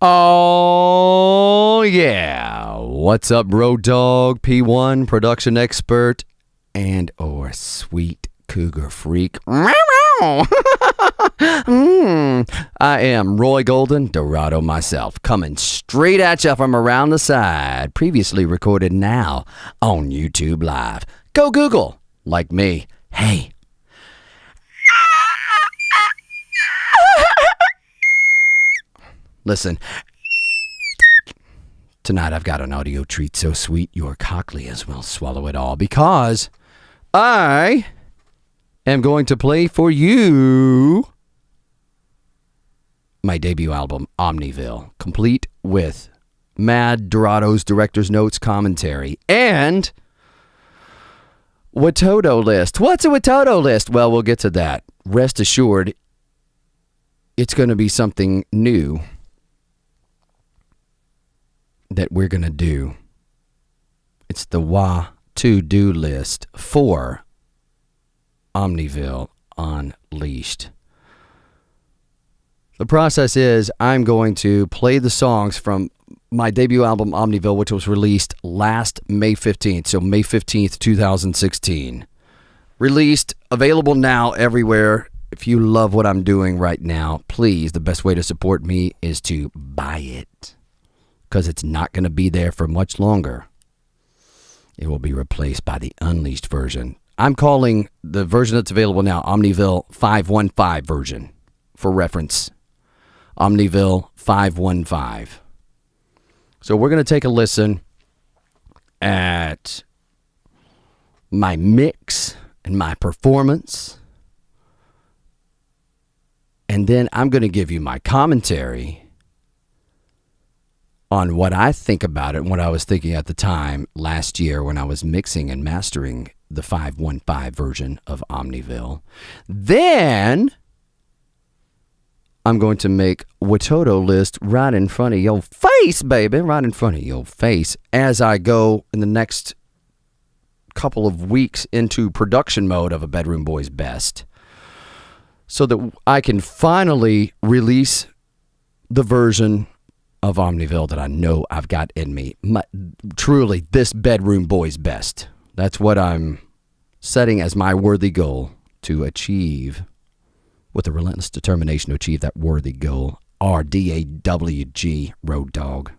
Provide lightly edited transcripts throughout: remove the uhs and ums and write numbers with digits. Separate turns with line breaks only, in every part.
Oh, yeah. What's up, Road Dog, P1, production expert, and sweet cougar freak. I am Roy Golden, Dorado myself, coming straight at you from around the side, previously recorded now on YouTube Live. Go Google, like me. Hey. Listen, tonight I've got an audio treat so sweet your cochleas will swallow it all, because I am going to play for you my debut album, Omniville, complete with Mad Dorado's director's notes, commentary, and WATODO list. What's a WATODO list? Well, we'll get to that. Rest assured, it's going to be something new that we're going to do. It's the WATODO list for Omniville Unleashed. The process is I'm going to play the songs from my debut album, Omniville, which was released last May 15th, so May 15th, 2016. Released, available now everywhere. If you love what I'm doing right now, please, the best way to support me is to buy it, because it's not going to be there for much longer. It will be replaced by the Unleashed version. I'm calling the version that's available now Omniville 515 version, for reference. Omniville 515. So we're going to take a listen at my mix and my performance. And then I'm going to give you my commentary on what I think about it and what I was thinking at the time last year when I was mixing and mastering the 515 version of Omniville. Then I'm going to make WATODO list right in front of your face, baby, right in front of your face as I go in the next couple of weeks into production mode of A Bedroom Boy's Best, so that I can finally release the version of Omniville that I know I've got in me. Truly, this Bedroom Boy's Best. That's what I'm setting as my worthy goal to achieve, with a relentless determination to achieve that worthy goal. RDAWG, Road Dog.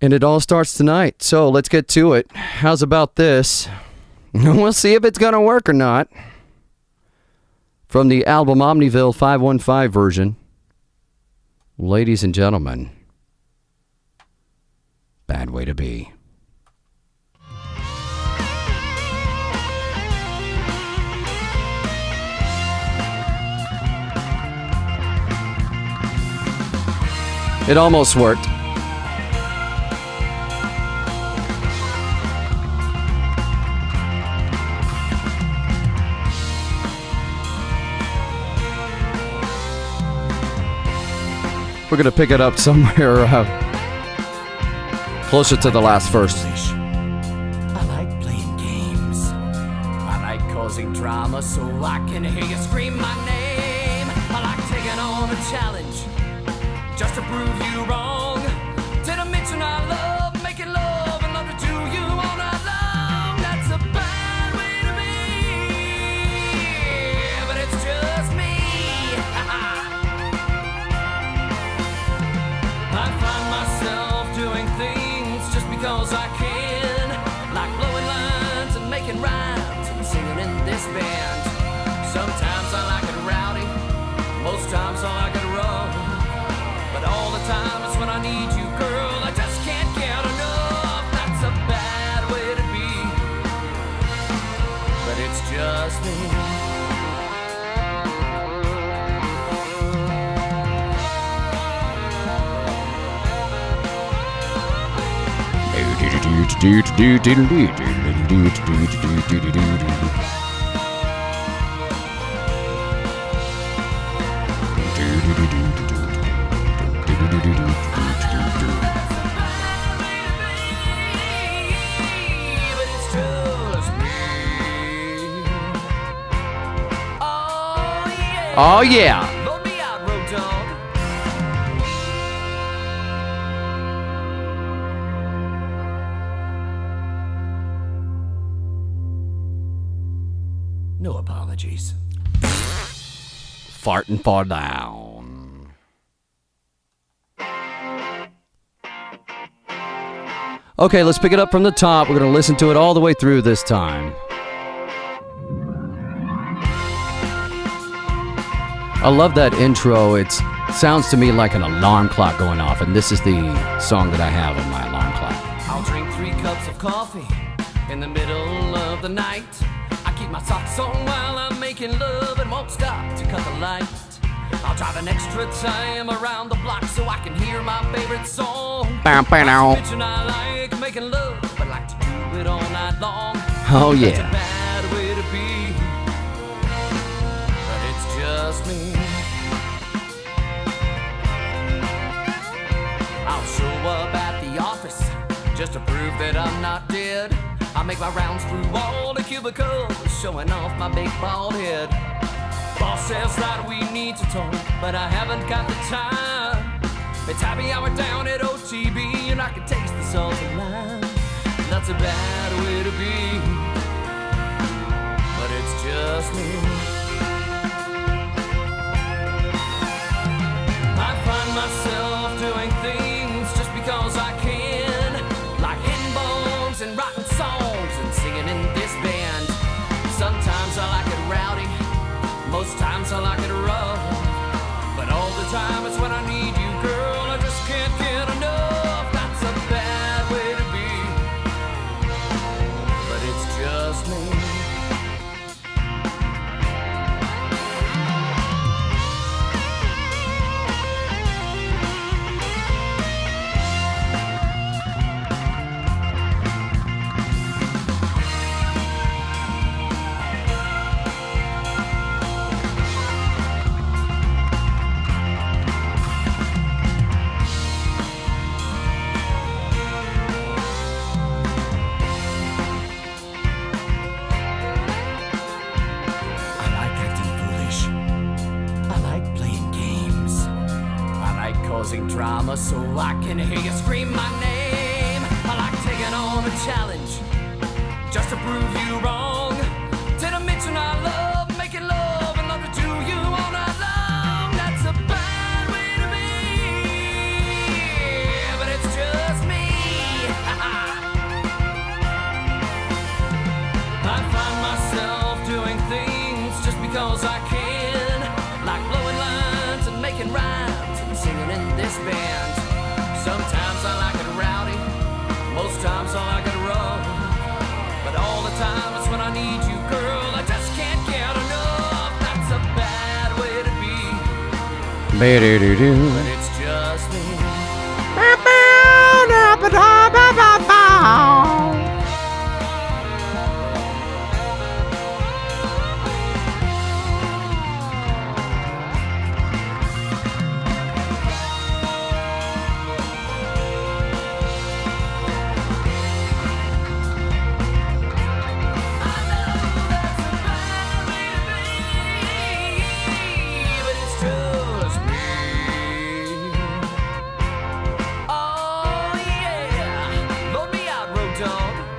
And it all starts tonight, so let's get to it. How's about this? We'll see if it's going to work or not. From the album Omniville 515 version, ladies and gentlemen, Bad Way to Be. It almost worked. We're going to pick it up somewhere closer to the last verse.
I like playing games. I like causing drama so I can hear you scream my name. I like taking on a challenge just to prove you wrong. Did I mention I love making love and love to do you all night long? That's a bad way to be, but it's just me. I find myself doing things just because I can, like blowing lines and making rhymes and singing in this band. Sometimes I like it rowdy, most times I like it rough. But all the time it's when I need you, girl, I just can't get enough. That's a bad way to be, but it's just me.
Oh yeah.
Load me out, road dog. no apologies.
Farting Fall Down. Okay, let's pick it up from the top. We're going to listen to it all the way through this time. I love that intro. It sounds to me like an alarm clock going off, and this is the song that I have on my alarm clock.
I'll drink 3 cups of coffee in the middle of the night. I keep my socks on while I'm making love and won't stop to cut the light. I'll drive an extra time around the block so I can hear my favorite song.
Bow, bow, bow.
Bitch and I like making love, but like to do it all night long.
Oh,
That's a
yeah.
bad way to be, but it's just me. I'll show up at the office just to prove that I'm not dead. I make my rounds through all the cubicles, showing off my big bald head. Boss says that we need to talk, but I haven't got the time. It's happy hour down at OTB, and I can taste the salt and lime. That's a bad way to be, but it's just me. I find myself doing things just because I can, like hitting bones and writing songs and singing in this band. Sometimes I like it rowdy, most times I like it rough, but all the time it's when I need you, girl, I just can't get enough. That's a bad way to be, but it's just me. Drama so I can hear you scream my name. I like taking on a challenge just to prove you wrong. Did I mention I love making love and love to do you all night long? That's a bad way to be, but it's just me. I find myself doing things just because I can, like blowing lines and making rhymes and singing in this band. Sometimes I like it rowdy, most times I like it rough, but all the time it's when I need you, girl, I just can't get enough. That's a bad way to be, but it's just me.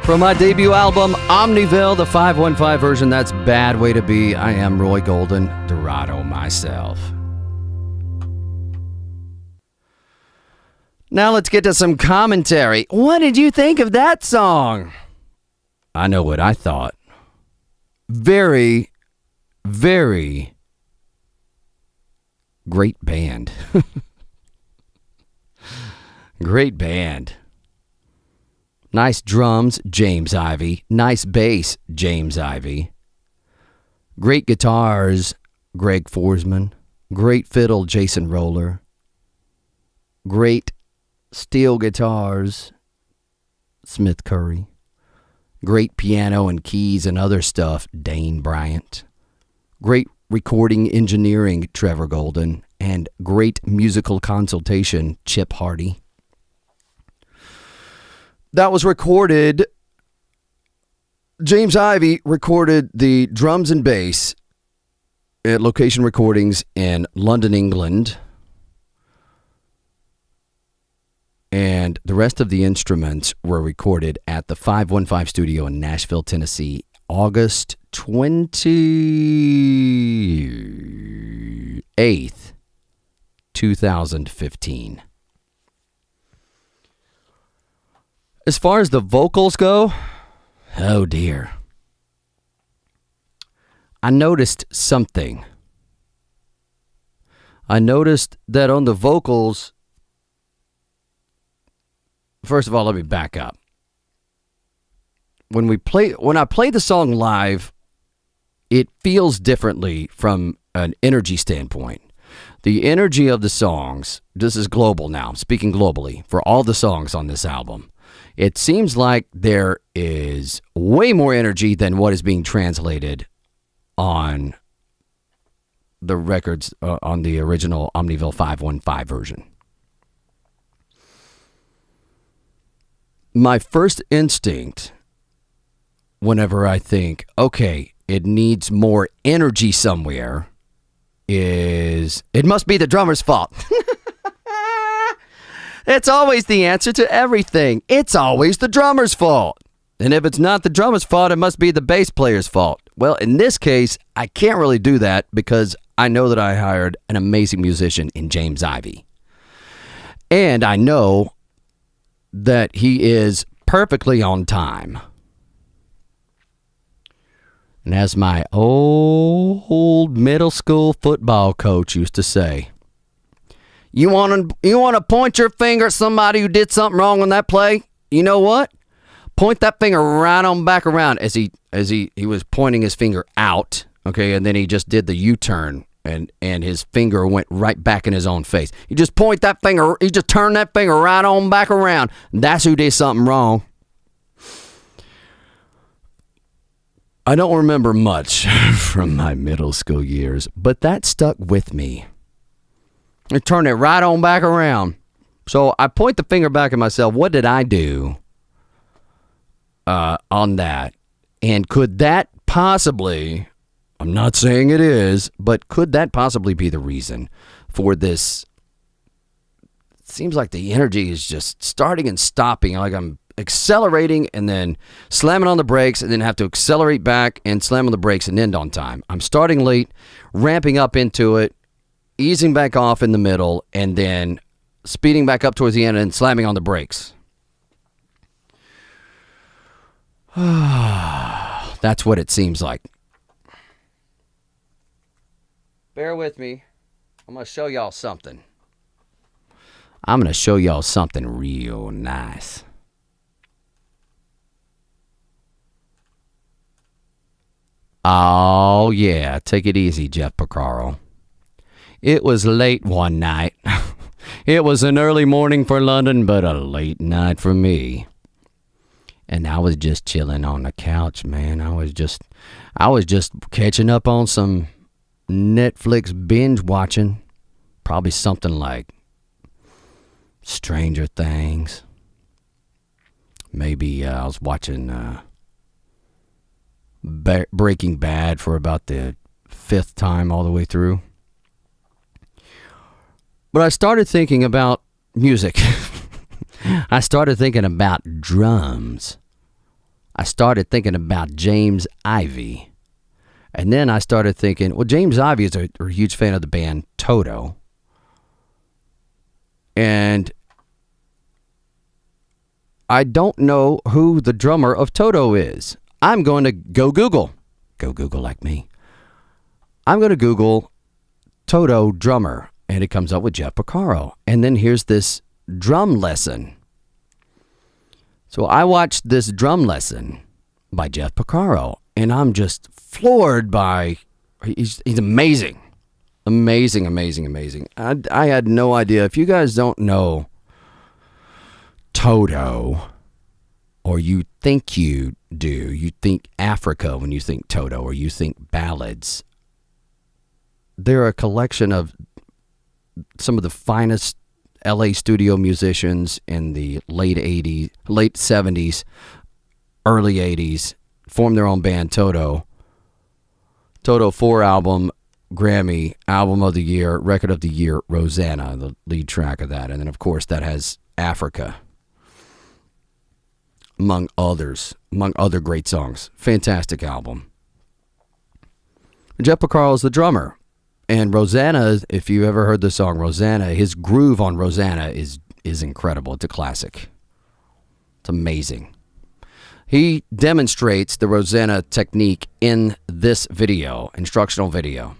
From my debut album, Omniville, the 515 version, that's Bad Way to Be. I am Roy Golden, Dorado myself. Now let's get to some commentary. What did you think of that song? I know what I thought. Very, very great band. Great band. Nice drums, James Ivy. Nice bass, James Ivy. Great guitars, Greg Forsman. Great fiddle, Jason Roller. Great steel guitars, Smith Curry. Great piano and keys and other stuff, Dane Bryant. Great recording engineering, Trevor Golden. And great musical consultation, Chip Hardy. That was recorded, James Ivy recorded the drums and bass at Location Recordings in London, England. And the rest of the instruments were recorded at the 515 studio in Nashville, Tennessee, August 28th, 2015. As far as the vocals go, oh dear. I noticed something. I noticed that on the vocals, first of all, let me back up. When I play the song live, it feels differently from an energy standpoint. The energy of the songs, this is global now, I'm speaking globally, for all the songs on this album. It seems like there is way more energy than what is being translated on the records, on the original Omniville 515 version. My first instinct, whenever I think, okay, it needs more energy somewhere, is it must be the drummer's fault. It's always the answer to everything. It's always the drummer's fault. And if it's not the drummer's fault, it must be the bass player's fault. Well, in this case, I can't really do that because I know that I hired an amazing musician in James Ivey. And I know that he is perfectly on time. And as my old middle school football coach used to say, you want to point your finger at somebody who did something wrong on that play? You know what? Point that finger right on back around as he was pointing his finger out, okay, and then he just did the U-turn and his finger went right back in his own face. You just point that finger, you just turn that finger right on back around. That's who did something wrong. I don't remember much from my middle school years, but that stuck with me. I turned it right on back around. So I point the finger back at myself. What did I do on that? And could that possibly, I'm not saying it is, but could that possibly be the reason for this? It seems like the energy is just starting and stopping. Like I'm accelerating and then slamming on the brakes and then have to accelerate back and slam on the brakes and end on time. I'm starting late, ramping up into it, easing back off in the middle, and then speeding back up towards the end and slamming on the brakes. That's what it seems like. Bear with me. I'm going to show y'all something. I'm going to show y'all something real nice. Oh, yeah. Take it easy, Jeff Porcaro. It was late one night. It was an early morning for London, but a late night for me. And I was just chilling on the couch, man. I was just catching up on some Netflix binge watching. Probably something like Stranger Things. Maybe I was watching Breaking Bad for about the 5th time all the way through. But I started thinking about music. I started thinking about drums. I started thinking about James Ivey. And then I started thinking, well, James Ivey is a huge fan of the band WATODO. And I don't know who the drummer of WATODO is. I'm going to go Google. Go Google like me. I'm going to Google WATODO drummer. And it comes up with Jeff Porcaro. And then here's this drum lesson. So I watched this drum lesson by Jeff Porcaro. And I'm just floored by, he's amazing. Amazing, amazing, amazing. I had no idea. If you guys don't know WATODO, or you think you do, you think Africa when you think WATODO, or you think ballads. They're a collection of some of the finest LA studio musicians in the late 70s, early 80s, formed their own band, WATODO. WATODO 4 album, Grammy, Album of the Year, Record of the Year, Rosanna, the lead track of that. And then, of course, that has Africa, among other great songs. Fantastic album. Jeff Porcaro is the drummer. And Rosanna, if you ever heard the song Rosanna, his groove on Rosanna is incredible. It's a classic. It's amazing. He demonstrates the Rosanna technique in this video, instructional video.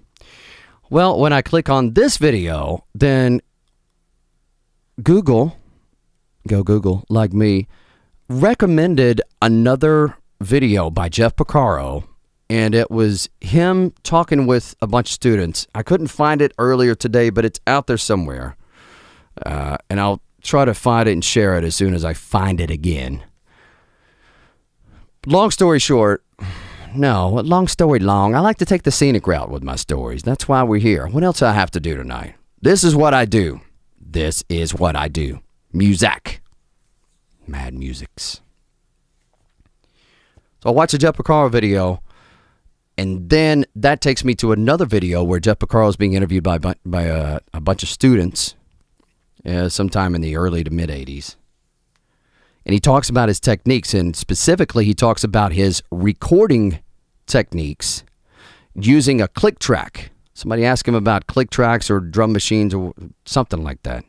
Well, when I click on this video, then Google, go Google, like me, recommended another video by Jeff Porcaro, and it was him talking with a bunch of students. I couldn't find it earlier today, but it's out there somewhere. And I'll try to find it and share it as soon as I find it again. Long story short, no, long story long. I like to take the scenic route with my stories. That's why we're here. What else do I have to do tonight? This is what I do. This is what I do. Music. Mad musics. So I watch a Jeff Porcaro video, and then that takes me to another video where Jeff Porcaro is being interviewed by a bunch of students sometime in the early to mid 80s. And he talks about his techniques, and specifically he talks about his recording techniques using a click track. Somebody asked him about click tracks or drum machines or something like that.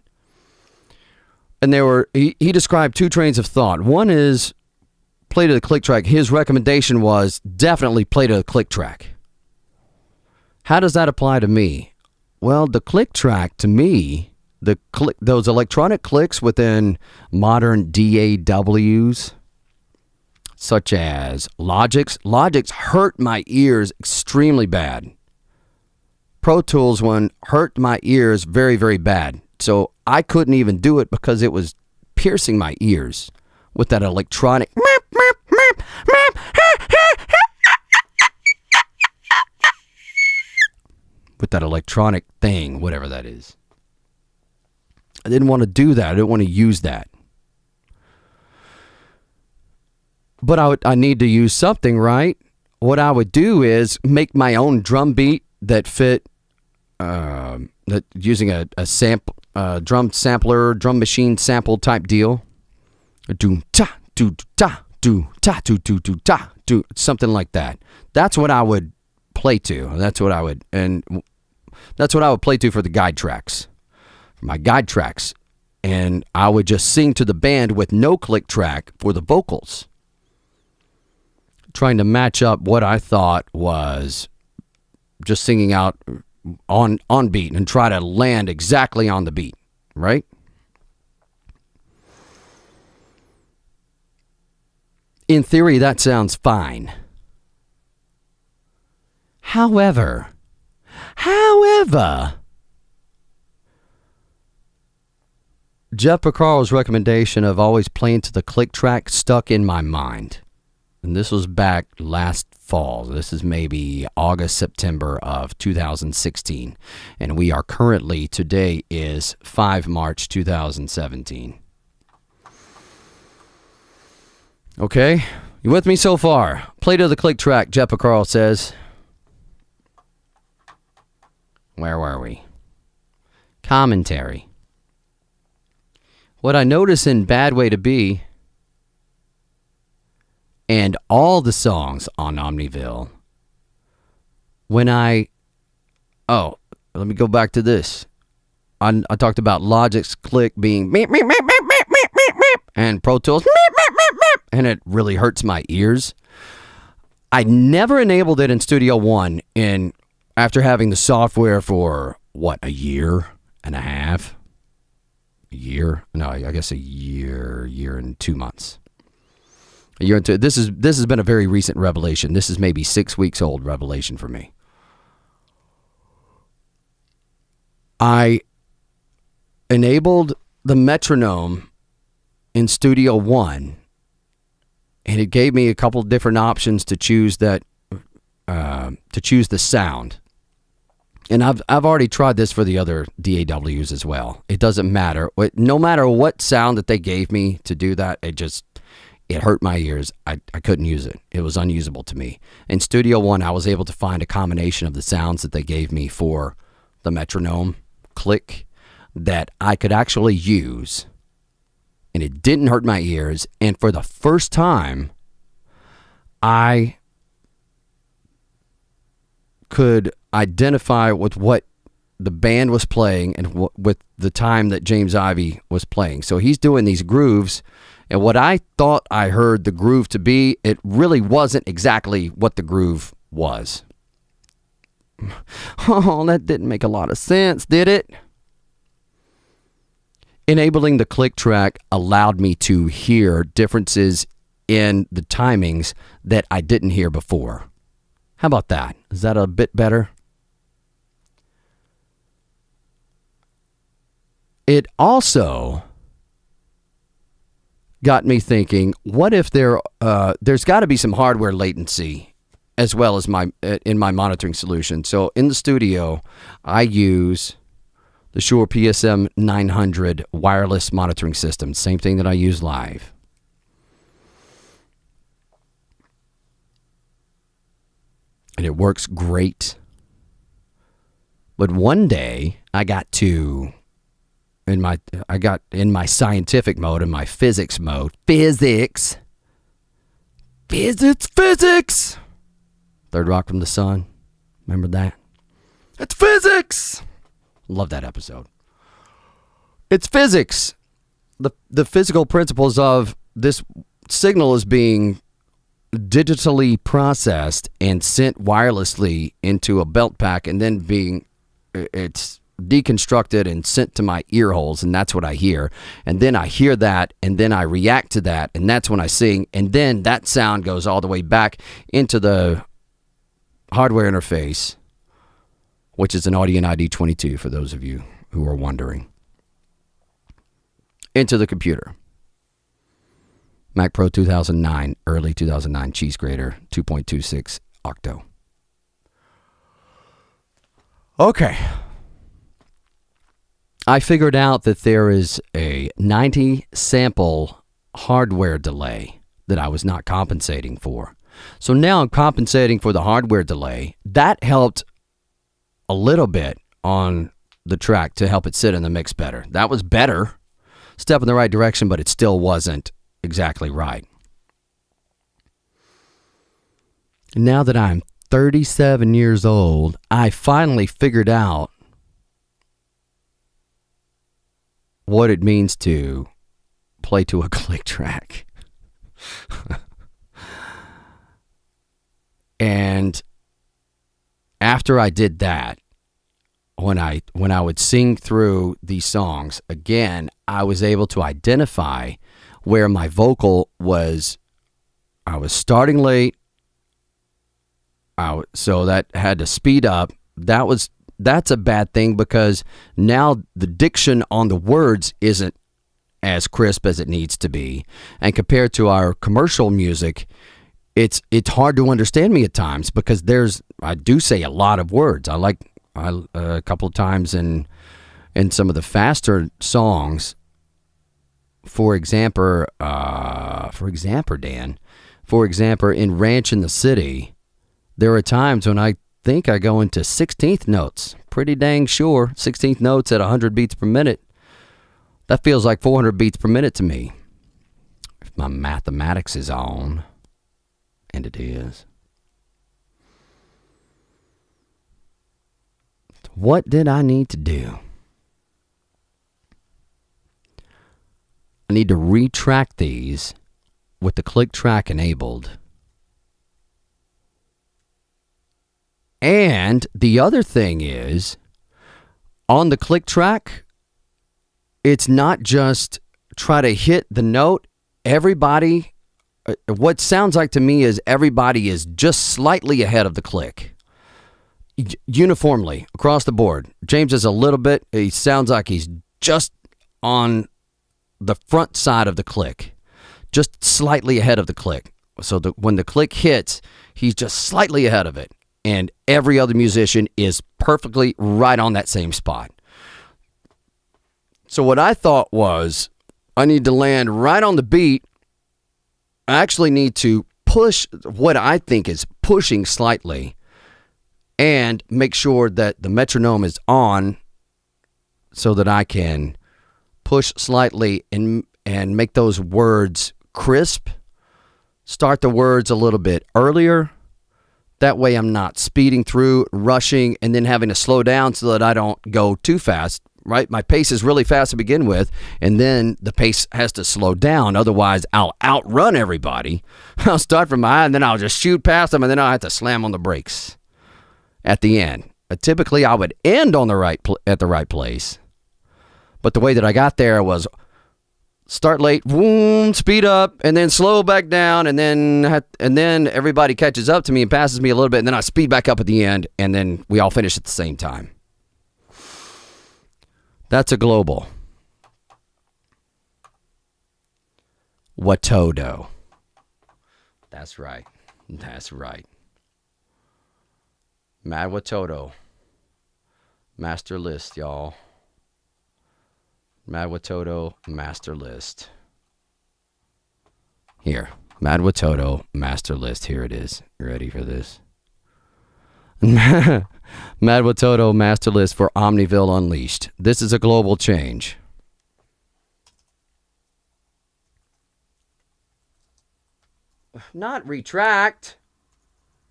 And he described two trains of thought. One is play to the click track. His recommendation was definitely play to the click track. How does that apply to me? Well, the click track to me, those electronic clicks within modern DAWs, such as Logic's hurt my ears extremely bad. Pro Tools one hurt my ears very, very bad. So I couldn't even do it because it was piercing my ears with that electronic thing, whatever that is. I didn't want to do that. I didn't want to use that. But I need to use something, right? What I would do is make my own drum beat that fit, using a drum sampler, drum machine sample type deal. Do ta do ta do ta do do do ta do, something like that. That's what I would play to. That's what I would play to for the guide tracks. My guide tracks, and I would just sing to the band with no click track for the vocals, trying to match up what I thought was just singing out on beat and try to land exactly on the beat, right? In theory, that sounds fine. However, Jeff Porcaro's recommendation of always playing to the click track stuck in my mind. And this was back last fall. This is maybe August, September of 2016. And we are currently, today is 5 March 2017. Okay, you with me so far? Play to the click track, Jeff Porcaro says. Where were we? Commentary. What I notice in Bad Way to Be and all the songs on Omniville, let me go back to this. I talked about Logic's click being meep, meep, meep, meep, meep, meep, meep, meep, and Pro Tools meep, meep, meep, meep, and it really hurts my ears. I never enabled it in Studio One after having the software for a year and a half. I guess a year and 2 months. A year and two. This has been a very recent revelation. This is maybe 6 weeks old revelation for me. I enabled the metronome in Studio One, and it gave me a couple different options to choose the sound. And I've already tried this for the other DAWs as well. It doesn't matter. No matter what sound that they gave me to do that, it hurt my ears. I couldn't use it. It was unusable to me. In Studio One, I was able to find a combination of the sounds that they gave me for the metronome click that I could actually use, and it didn't hurt my ears. And for the first time, I could identify with what the band was playing and with the time that James Ivey was playing. So he's doing these grooves, and what I thought I heard the groove to be, it really wasn't exactly what the groove was. Oh, that didn't make a lot of sense, did it? Enabling the click track allowed me to hear differences in the timings that I didn't hear before. How about that? Is that a bit better? It also got me thinking, what if there's got to be some hardware latency as well as in my monitoring solution. So in the studio, I use the Shure PSM 900 wireless monitoring system, same thing that I use live. And it works great. But one day I got in my scientific mode, in my physics mode. Physics. Third Rock from the Sun. Remember that? It's physics. Love that episode. It's physics. The physical principles of this signal is being digitally processed and sent wirelessly into a belt pack, and then it's deconstructed and sent to my ear holes, and that's what I hear. And then I hear that, and then I react to that, and that's when I sing, and then that sound goes all the way back into the hardware interface, which is an Audient ID22 for those of you who are wondering, into the computer. Mac Pro 2009, early 2009 cheese grater, 2.26 octo. Okay. I figured out that there is a 90 sample hardware delay that I was not compensating for. So now I'm compensating for the hardware delay. That helped a little bit on the track to help it sit in the mix better. That was better. Step in the right direction, but it still wasn't exactly right. Now that I'm 37 years old, I finally figured out what it means to play to a click track. And after I did that, when I would sing through these songs, again, I was able to identify where my vocal was. I was starting late, so that had to speed up. That's a bad thing, because now the diction on the words isn't as crisp as it needs to be. And compared to our commercial music, it's hard to understand me at times, because I do say a lot of words. A couple of times in some of the faster songs, for example, in Ranch in the City, there are times when I think I go into 16th notes. Pretty dang sure 16th notes at 100 beats per minute. That feels like 400 beats per minute to me, if my mathematics is on, and it is. What did I need to do? I need to retrack these with the click track enabled. And the other thing is, on the click track, it's not just try to hit the note. Everybody, what sounds like to me is everybody is just slightly ahead of the click. Uniformly, across the board. James is a little bit, he sounds like he's just on the front side of the click. Just slightly ahead of the click. So when the click hits, he's just slightly ahead of it. And every other musician is perfectly right on that same spot. So what I thought was, I need to land right on the beat. I actually need to push what I think is pushing slightly, and make sure that the metronome is on, so that I can push slightly and make those words crisp. Start the words a little bit earlier That way I'm not speeding through, rushing, and then having to slow down so that I don't go too fast, right? My pace is really fast to begin with, and then the pace has to slow down. Otherwise, I'll outrun everybody. I'll start from behind, and then I'll just shoot past them, and then I'll have to slam on the brakes at the end. Typically, I would end on at the right place. But the way that I got there was start late, boom, speed up, and then slow back down, and then everybody catches up to me and passes me a little bit, and then I speed back up at the end, and then we all finish at the same time. That's a global. WATODO. That's right. That's right. Mad WATODO. Master list, y'all. Mad WATODO Master List. Here. Mad WATODO Master List. Here it is. You ready for this? Mad WATODO Master List for Omniville Unleashed. This is a global change. Not retract.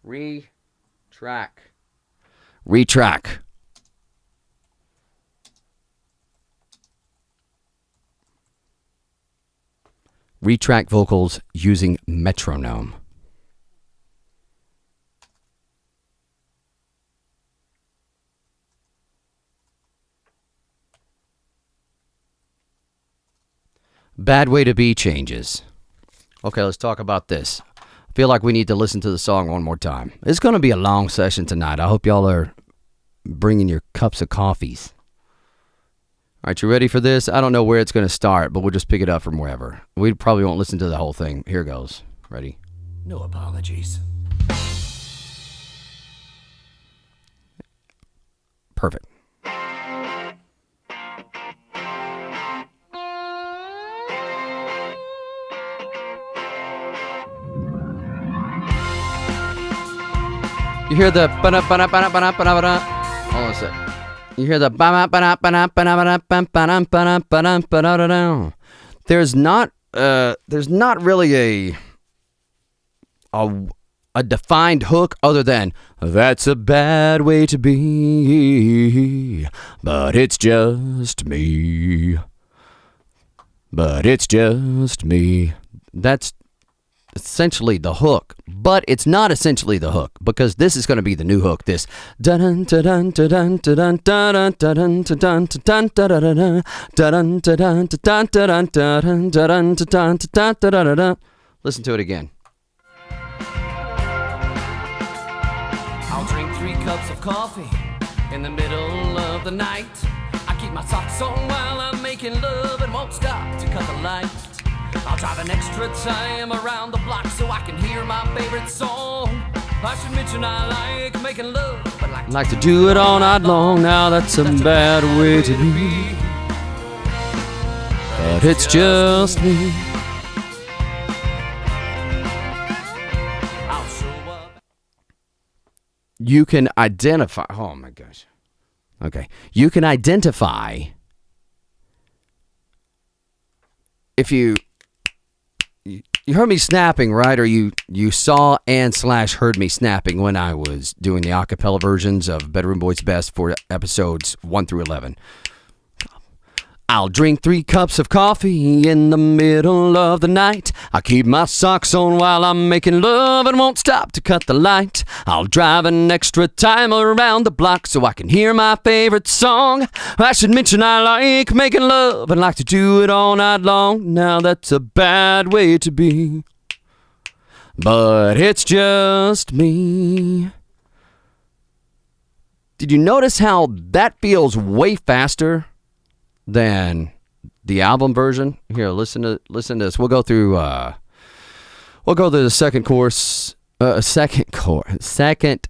Retract. Retract vocals using metronome. Bad Way to Be changes. Okay, let's talk about this. I feel like we need to listen to the song one more time. It's going to be a long session tonight. I hope y'all are bringing your cups of coffees. All right, you ready for this? I don't know where it's going to start, but we'll just pick it up from wherever. We probably won't listen to the whole thing. Here goes. Ready?
No apologies.
Perfect. You hear the ba-da-ba-da-ba-da-ba-da-ba-da? Hold on a sec. You hear the ba-da-ba-da-ba-da-ba-da-ba-da-ba-da-ba-da-ba-da. There's not really a defined hook other than that's a bad way to be, but it's just me. But it's just me. That's essentially the hook, but it's not essentially the hook because this is going to be the new hook. This dun dun dun dun dun dun dun dun dun dun dun dun dun dun. Listen to it again.
I'll drink 3 cups of coffee in the middle of the night. I keep my socks on while I'm making love and won't stop to cut the light. I'll drive an extra time around the block so I can hear my favorite song. I should mention I like making love, but
like to do it all night long. Now that's a bad way to be, but it's just me.
I'll show up.
You can identify. Oh my gosh. Okay. You can identify if you heard me snapping, right? Or you saw and / heard me snapping when I was doing the acapella versions of Bedroom Boys Best for episodes 1 through 11. I'll drink 3 cups of coffee in the middle of the night. I keep my socks on while I'm making love and won't stop to cut the light. I'll drive an extra time around the block so I can hear my favorite song. I should mention I like making love and like to do it all night long. Now that's a bad way to be, but it's just me. Did you notice how that feels way faster than the album version? Here, listen to this. We'll go through the second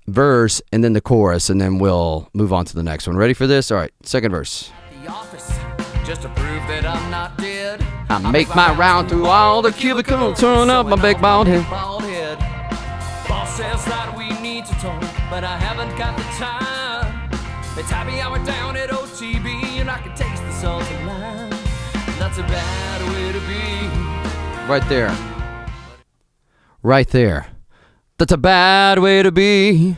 verse, and then the chorus, and then we'll move on to the next one. Ready for this? All right, second verse.
At the office, just to prove that I'm not dead.
I make my round through all the cubicles, turn up my big bald head.
Boss says that we need to talk, but I haven't got the time. It's happy hour down at OTB, and I can taste the salt and lime. That's a bad way to be.
Right there. Right there. That's a bad way to be.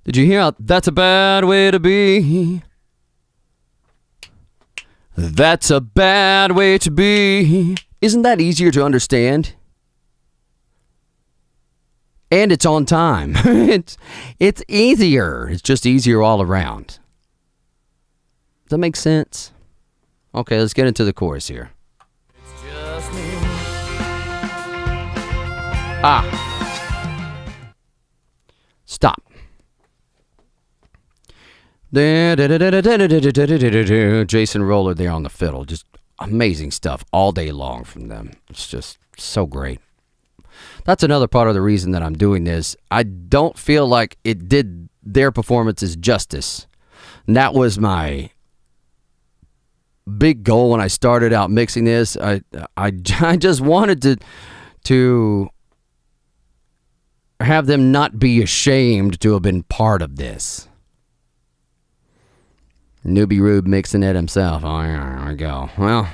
Did you hear? That's a bad way to be. That's a bad way to be. Isn't that easier to understand? And it's on time. It's easier. It's just easier all around. Does that make sense? Okay, let's get into the chorus here.
It's just me.
Stop. Jason Roller there on the fiddle. Just amazing stuff all day long from them. It's just so great. That's another part of the reason that I'm doing this. I don't feel like it did their performances justice. And that was my big goal when I started out mixing this. I just wanted to have them not be ashamed to have been part of this. Newbie Rube mixing it himself. Oh, there we go. Well,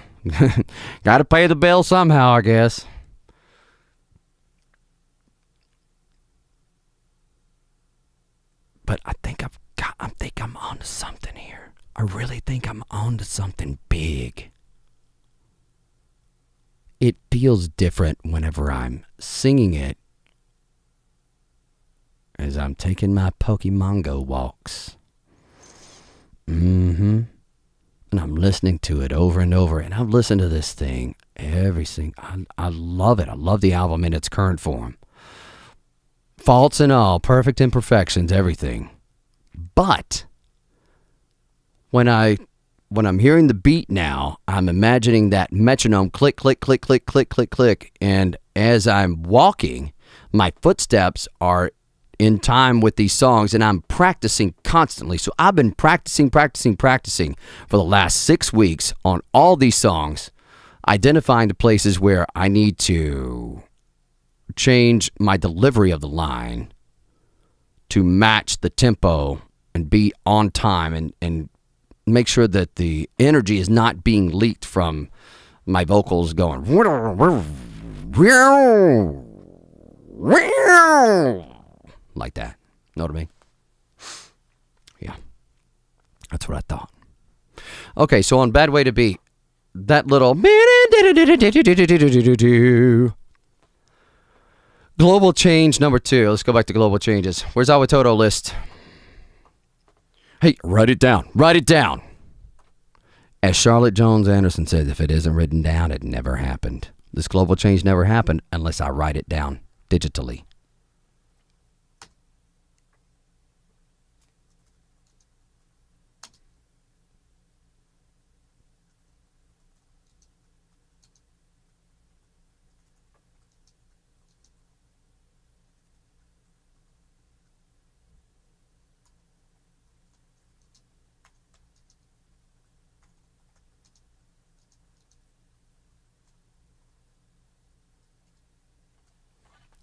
got to pay the bill somehow, I guess. But I think I'm onto something here. I really think I'm onto something big. It feels different whenever I'm singing it as I'm taking my Pokemon Go walks. And I'm listening to it over and over. And I've listened to this thing I love it. I love the album in its current form. Faults and all, perfect imperfections, everything. But when I'm hearing the beat now, I'm imagining that metronome click, click, click, click, click, click, click. And as I'm walking, my footsteps are in time with these songs, and I'm practicing constantly. So I've been practicing for the last 6 weeks on all these songs, identifying the places where I need to change my delivery of the line to match the tempo and be on time and make sure that the energy is not being leaked from my vocals going like that. Know what I mean? Yeah. That's what I thought. Okay, so on Bad Way to Be, that little global change number 2. Let's go back to global changes. Where's our WATODO list? Hey, write it down. Write it down. As Charlotte Jones Anderson says, if it isn't written down, it never happened. This global change never happened unless I write it down digitally.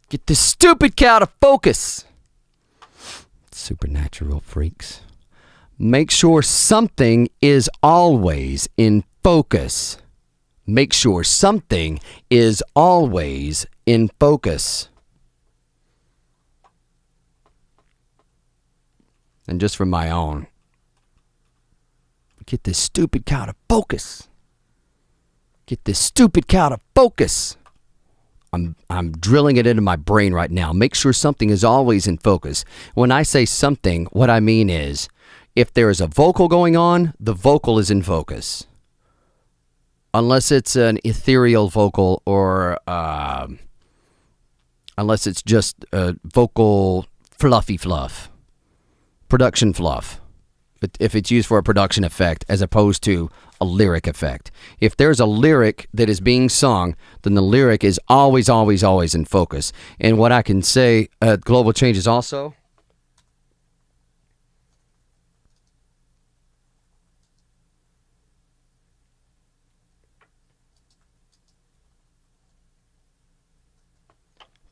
Get this stupid cow to focus. Supernatural freaks. Make sure something is always in focus. Make sure something is always in focus. And just for my own, get this stupid cow to focus. Get this stupid cow to focus. I'm drilling it into my brain right now. Make sure something is always in focus. When I say something, what I mean is if there is a vocal going on, the vocal is in focus. Unless it's an ethereal vocal or unless it's just a vocal fluffy fluff. Production fluff. If it's used for a production effect as opposed to a lyric effect. If there's a lyric that is being sung, then the lyric is always, always, always in focus. And what I can say, global changes also.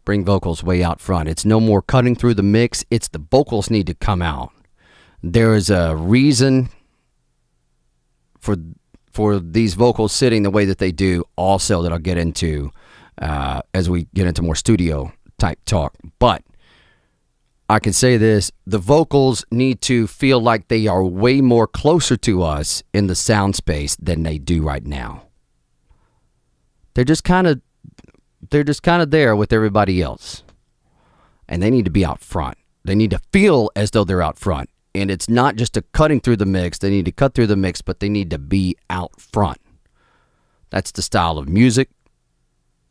Bring vocals way out front. It's no more cutting through the mix. It's the vocals need to come out. There is a reason for these vocals sitting the way that they do also that I'll get into as we get into more studio type talk. But I can say this, the vocals need to feel like they are way more closer to us in the sound space than they do right now. They're just kind of there with everybody else. And they need to be out front. They need to feel as though they're out front. And it's not just a cutting through the mix. They need to cut through the mix, but they need to be out front. That's the style of music.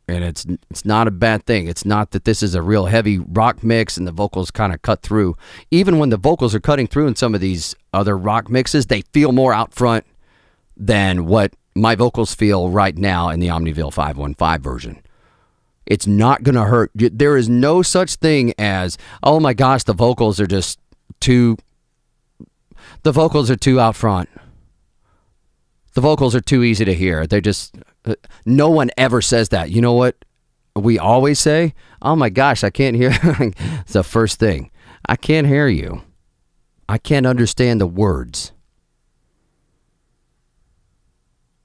And it's not a bad thing. It's not that this is a real heavy rock mix and the vocals kind of cut through. Even when the vocals are cutting through in some of these other rock mixes, they feel more out front than what my vocals feel right now in the Omniville 515 version. It's not going to hurt. There is no such thing as, oh my gosh, the vocals are too out front. The vocals are too easy to hear. They're just, no one ever says that. You know what we always say? Oh my gosh, I can't hear. It's the first thing. I can't hear you. I can't understand the words.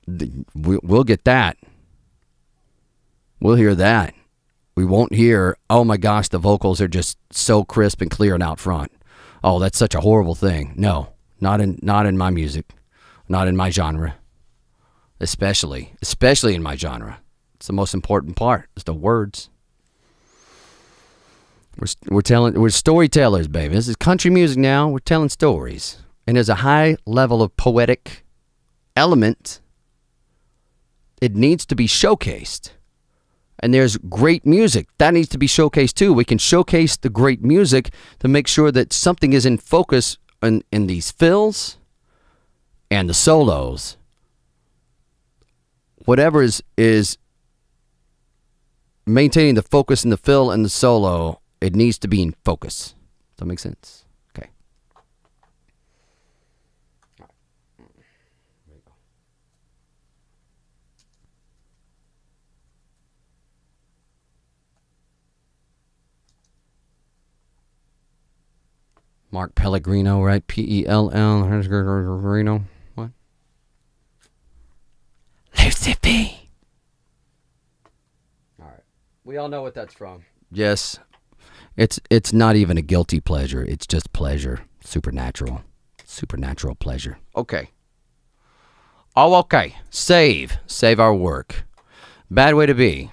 We'll get that. We'll hear that. We won't hear, oh my gosh, the vocals are just so crisp and clear and out front. Oh, that's such a horrible thing. No, not in my music. Not in my genre. Especially in my genre. It's the most important part. It's the words. We're storytellers, baby. This is country music now. We're telling stories. And there's a high level of poetic element. It needs to be showcased. And there's great music. That needs to be showcased too. We can showcase the great music to make sure that something is in focus in these fills and the solos. Whatever is maintaining the focus in the fill and the solo, it needs to be in focus. Does that make sense? Okay. Mark Pellegrino, right? Pellegrino. What? Lucy P. All right. We all know what that's from. Yes. It's not even a guilty pleasure. It's just pleasure. Supernatural. Supernatural pleasure. Okay. Oh, okay. Save our work. Bad way to be.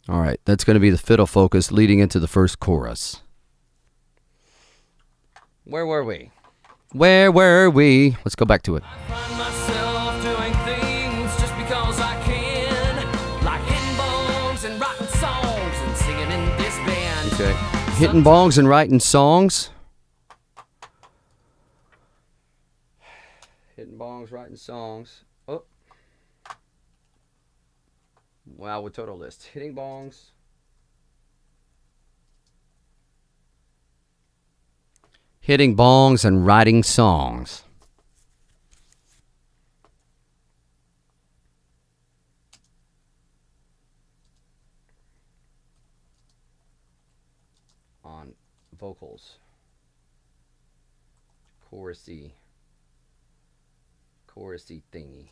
All right, that's going to be the fiddle focus leading into the first chorus. Where were we? Let's go back to it.
I find myself doing things just because I can, like hitting bones and writing songs and singing in this band.
Okay. Hitting bongs and writing songs. Hitting bongs, writing songs. Oh. Wow, WATODO list. Hitting bongs. Hitting bongs and writing songs. On vocals. Chorusy thingy.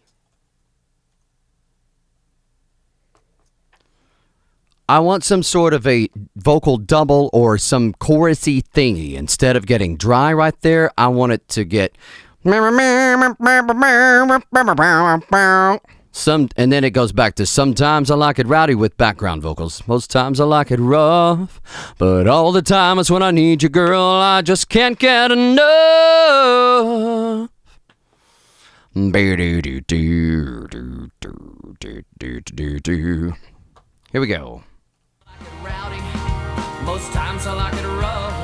I want some sort of a vocal double or some chorusy thingy. Instead of getting dry right there, I want it to get some, and then it goes back to sometimes I like it rowdy with background vocals. Most times I like it rough, but all the time it's when I need you, girl. I just can't get enough. Here we go.
Rowdy. Most times I like it rough,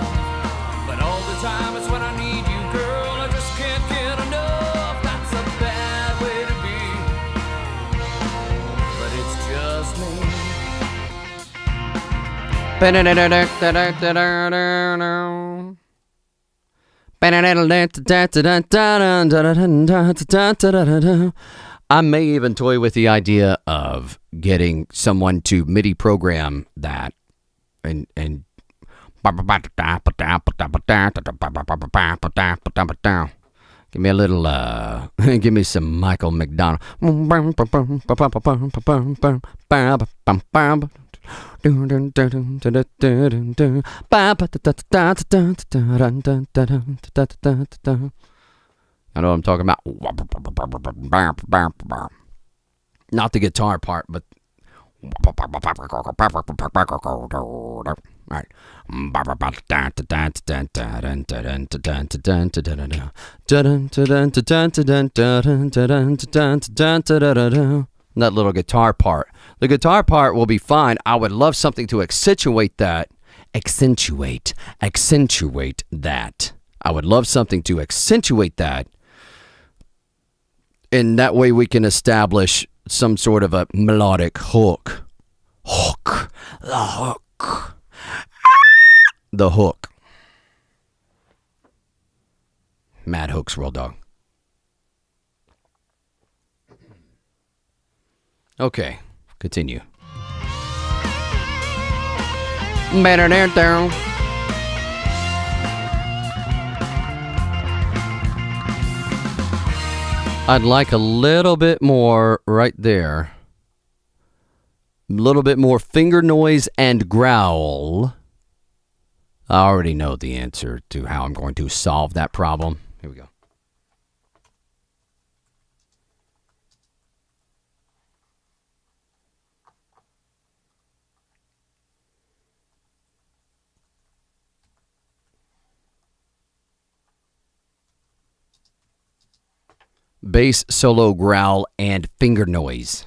but all the time it's when I need you, girl. I just can't get enough. That's a bad way to be, but it's just me.
I may even toy with the idea of getting someone to MIDI program that and Give me a little, give me some Michael McDonald. I know what I'm talking about. Not the guitar part, but all right. That little guitar part. The guitar part will be fine. I would love something to accentuate that. Accentuate that. I would love something to accentuate that. And that way we can establish some sort of a melodic hook. The hook. Mad hooks, Roll Dog. Okay, continue. I'd like a little bit more right there. A little bit more finger noise and growl. I already know the answer to how I'm going to solve that problem. Here we go. Bass solo growl and finger noise.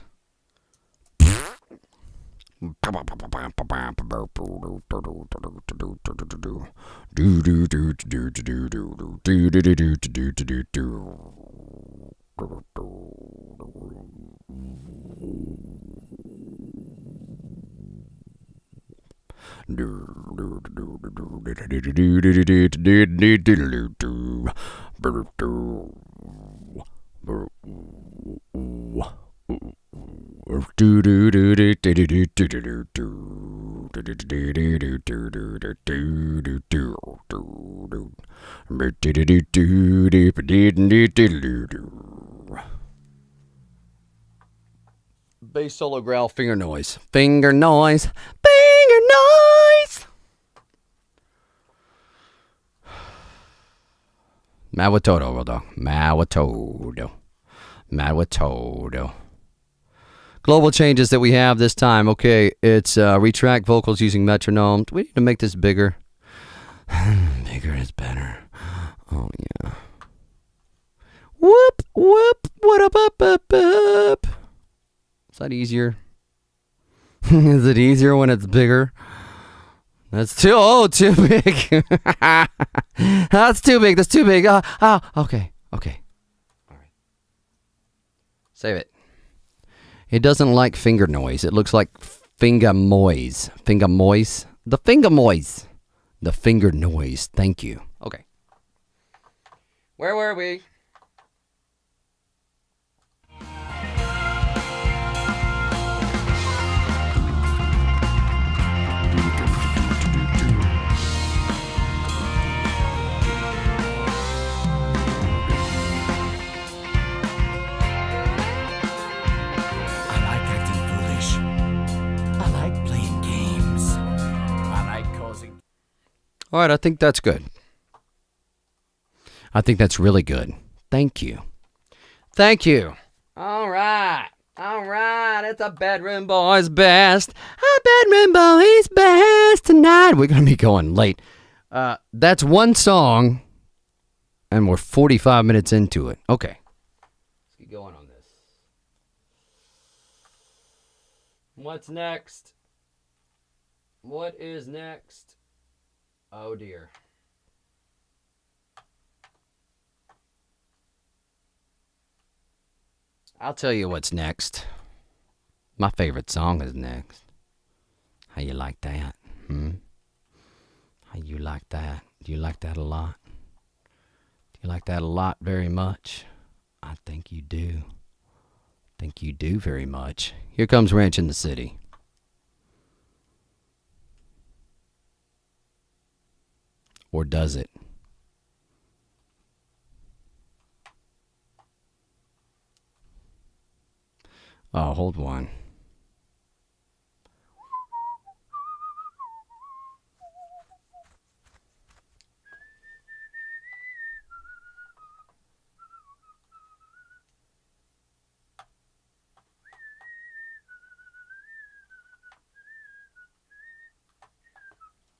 Bass solo growl, finger noise. Finger noise. Finger noise. WATODO, Roll Dog. WATODO. Global changes that we have this time. Okay, it's retract vocals using metronome. Do we need to make this bigger? Bigger is better. Oh, yeah. Whoop, whoop, what up, up. Is that easier? Is it easier when it's bigger? That's too big. That's too big. Okay. All right. Save it. It doesn't like finger noise. It looks like finger noise. The finger noise. Thank you. Okay. Where were we? All right, I think that's good. I think that's really good. Thank you. All right. It's a bedroom boy's best. A bedroom boy's best tonight. We're going to be going late. That's one song, and we're 45 minutes into it. Okay. Let's get going on this. What's next? What is next? Oh, dear. I'll tell you what's next. My favorite song is next. How you like that? How you like that? Do you like that a lot? Do you like that a lot very much? I think you do. Think you do very much. Here comes Ranch in the City. Or does it? Oh, hold on.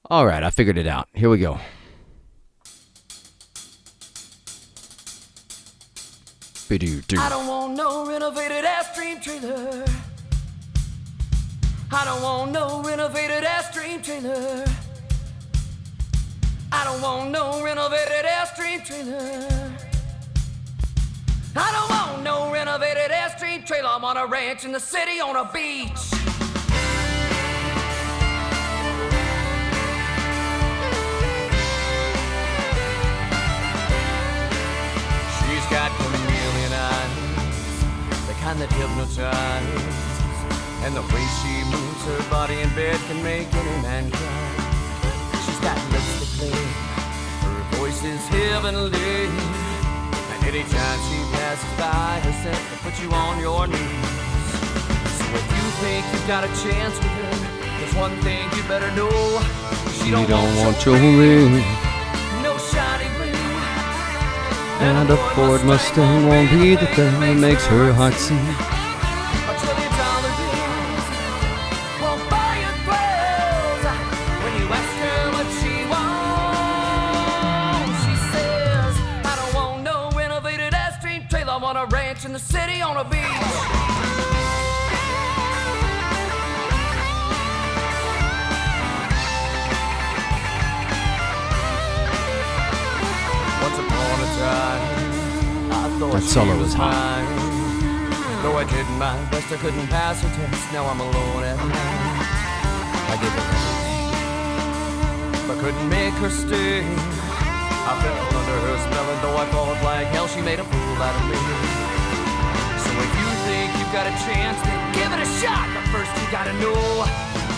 All right, I figured it out. Here we go.
I don't want no renovated Airstream trailer. I don't want no renovated Airstream trailer. I don't want no renovated Airstream trailer. I don't want no renovated Airstream trailer. I'm on a ranch in the city on a beach. She's got chameleon eyes, the kind that hypnotize, and the way she moves her body in bed can make any man cry. She's got lips that play, her voice is heavenly, and anytime she passes by, her scent will put you on your knees. So if you think you've got a chance with her, there's one thing you better know: she don't want your ring, no shiny blue.
And a Ford Mustang won't be the thing that makes her heart sing.
$1 trillion bills won't buy you thrills. When you ask her what she wants, she says, I don't want no renovated Airstream trailer. I want a ranch in the city on a beach. Once upon a time, I thought
That solo was hot.
mine. Though I did my best, I couldn't pass her test. Now I'm alone at night. I gave her everything, but couldn't make her stay. I fell under her spell, and though I fought like hell, she made a fool out of me. So if you think you've got a chance, then give it a shot. But first you gotta know,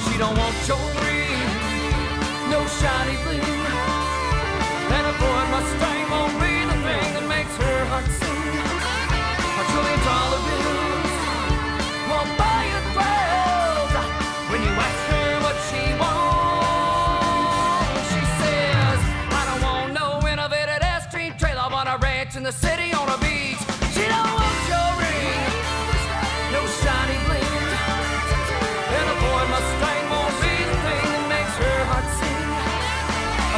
she don't want your ring, no shiny blue. And a Ford Mustang won't be the thing that makes her heart sing. $1 trillion bills won't buy you thrills. When you ask her what she wants, she says, I don't want no renovated Airstream trailer. I want a ranch in the city on a beach. She don't want your ring, no shiny bling. And a Ford Mustang won't be the thing that makes her heart sing.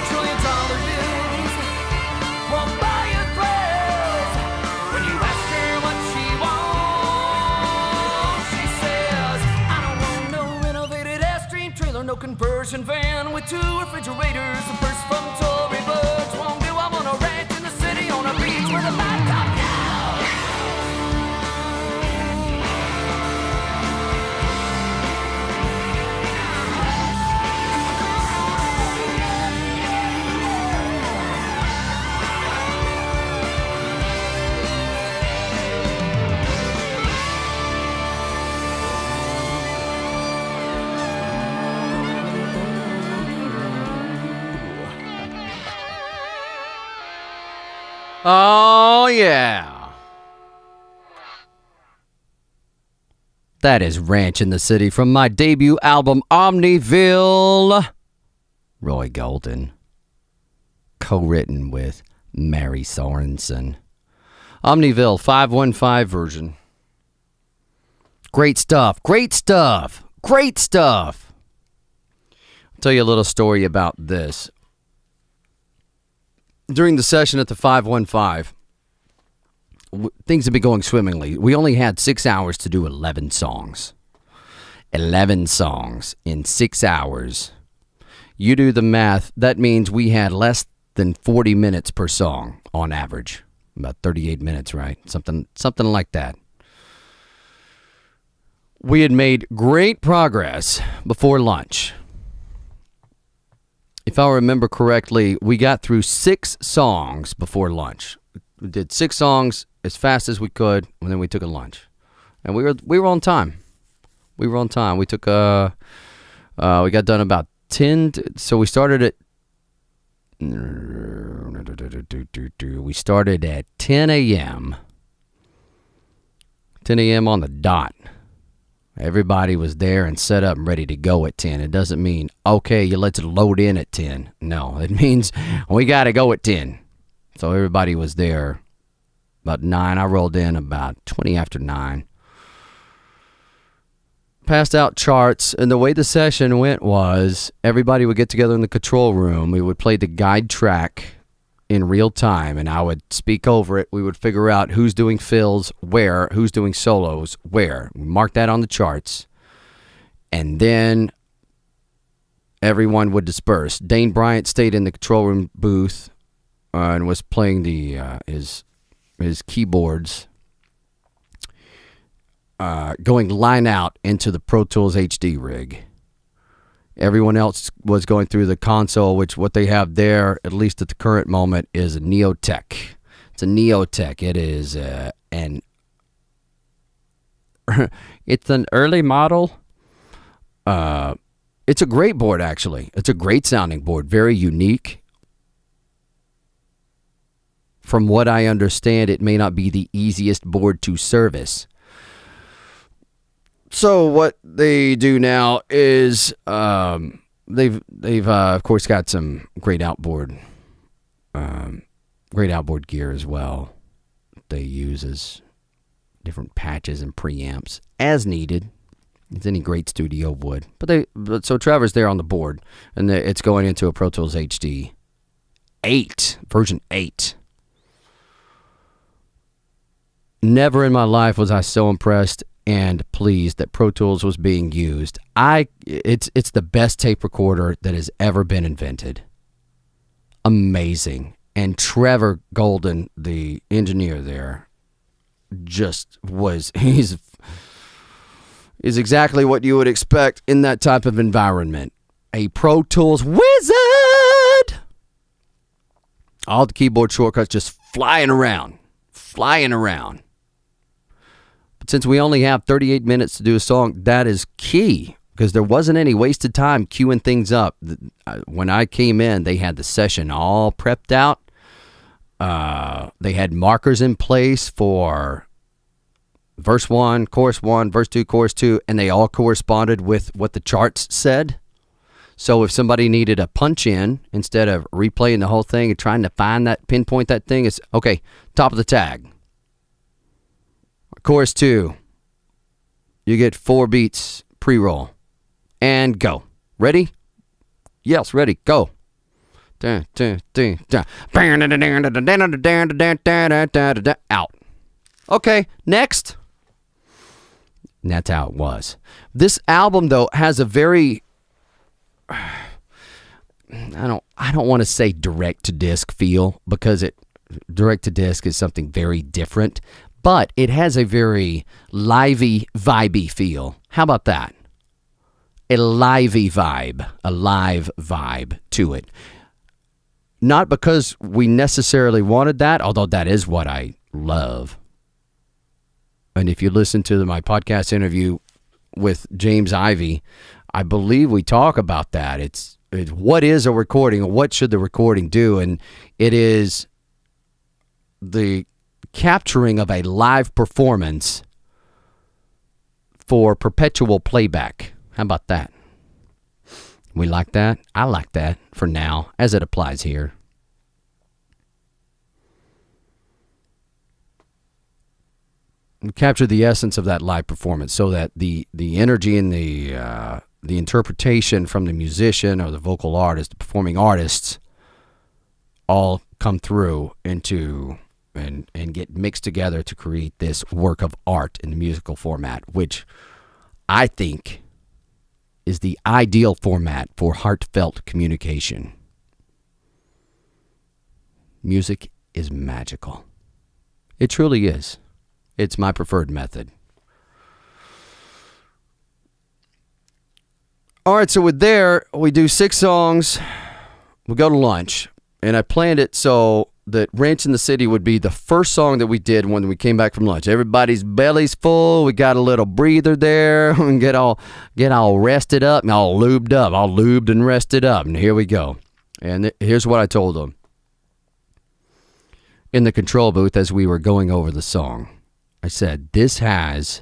$1 trillion bills won't buy you thrills. When you ask her what she wants, she says, I don't want no renovated Airstream trailer, no conversion van with 2 refrigerators. The first from Tory Burch won't do. I want a ranch in the city on a beach where the laptop now.
Oh, yeah. That is Ranch in the City from my debut album, Omniville. Roy Golden. Co-written with Mary Sorensen. Omniville 515 version. Great stuff. Great stuff. Great stuff. I'll tell you a little story about this. During the session at the 515, things have been going swimmingly. We only had 6 hours to do 11 songs. 11 songs in 6 hours. You do the math. That means we had less than 40 minutes per song on average. About 38 minutes, right? Something like that. We had made great progress before lunch. If I remember correctly, we got through 6 songs before lunch. We did 6 songs as fast as we could, and then we took a lunch. And we were on time. We were on time. We took we got done about 10. So we started at 10 a.m. 10 a.m. on the dot. Everybody was there and set up and ready to go at 10. It doesn't mean, okay, let's load in at 10. No, it means we got to go at 10. So everybody was there about 9. I rolled in about 20 after 9. Passed out charts, and the way the session went was everybody would get together in the control room. We would play the guide track in real time, and I would speak over it. We would figure out who's doing fills where, who's doing solos where. We marked that on the charts, and then everyone would disperse. Dane Bryant stayed in the control room booth and was playing the his keyboards, going line out into the Pro Tools HD rig. Everyone else was going through the console, which what they have there, at least at the current moment, is a Neotech. It's a Neotech. It is it's an early model. It's a great board, actually. It's a great sounding board, very unique. From what I understand, it may not be the easiest board to service. So what they do now is they've of course got some great outboard gear as well. They use as different patches and preamps as needed, as any great studio would. So Trevor's there on the board, and it's going into a Pro Tools HD 8 version 8. Never in my life was I so impressed and pleased that Pro Tools was being used. It's the best tape recorder that has ever been invented. Amazing. And Trevor Golden, the engineer there, just was, he's exactly what you would expect in that type of environment. A Pro Tools wizard! All the keyboard shortcuts just flying around. Since we only have 38 minutes to do a song, that is key, because there wasn't any wasted time queuing things up. When I came in, they had the session all prepped out. They had markers in place for verse 1, verse 2, chorus 2, and they all corresponded with what the charts said. So if somebody needed a punch in, instead of replaying the whole thing and trying to pinpoint that thing, it's, okay, top of the tag. Chorus 2, you get 4 beats pre-roll, and go. Ready? Yes, ready, go. Out. Okay, next. And that's how it was. This album, though, has a very, I don't want to say direct-to-disc feel, because direct-to-disc is something very different. But it has a very livey, vibey feel. How about that? A livey vibe, a live vibe to it. Not because we necessarily wanted that, although that is what I love. And if you listen to my podcast interview with James Ivey, I believe we talk about that. It's what is a recording, or what should the recording do? And it is the capturing of a live performance for perpetual playback. How about that? We like that. I like that for now, as it applies here. We capture the essence of that live performance, so that the energy and the interpretation from the musician or the vocal artist, the performing artists, all come through into and get mixed together to create this work of art in the musical format, which I think is the ideal format for heartfelt communication. Music is magical. It truly is. It's my preferred method. All right, so with there, we do 6 songs. We go to lunch, and I planned it so that Ranch in the City would be the first song that we did when we came back from lunch. Everybody's belly's full. We got a little breather there. And get all rested up and all lubed and rested up. And here we go. And here's what I told them in the control booth as we were going over the song. I said, this has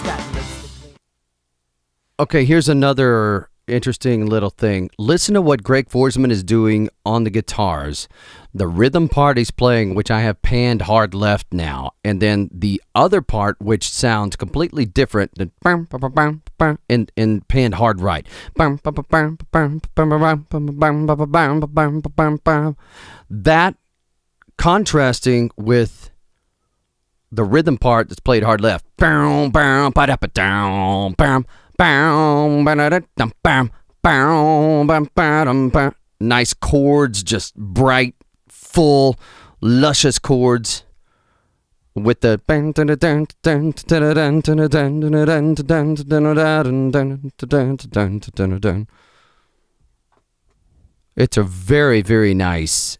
She's got lipstick.
Okay, here's another interesting little thing. Listen to what Greg Forsman is doing on the guitars. The rhythm part he's playing, which I have panned hard left now, and then the other part, which sounds completely different than and panned hard right. That contrasting with the rhythm part that's played hard left. Nice chords, just bright, full, luscious chords with the it's a very, very nice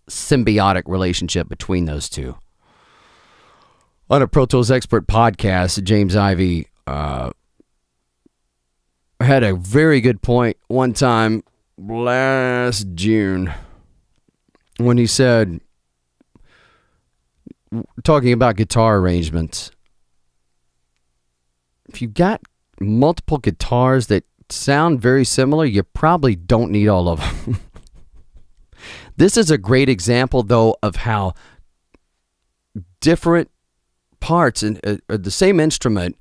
symbiotic relationship between those two. On a Pro Tools Expert podcast, James Ivey had a very good point one time last June when he said, talking about guitar arrangements, if you got multiple guitars that sound very similar, you probably don't need all of them. This is a great example, though, of how different parts in the same instrument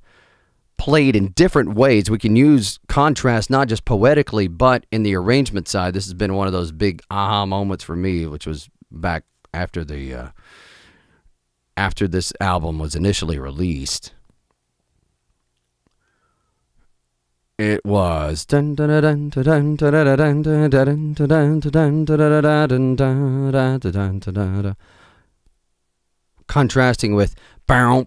played in different ways. We can use contrast not just poetically, but in the arrangement side. This has been one of those big aha moments for me, which was back after the after this album was initially released. It was contrasting with know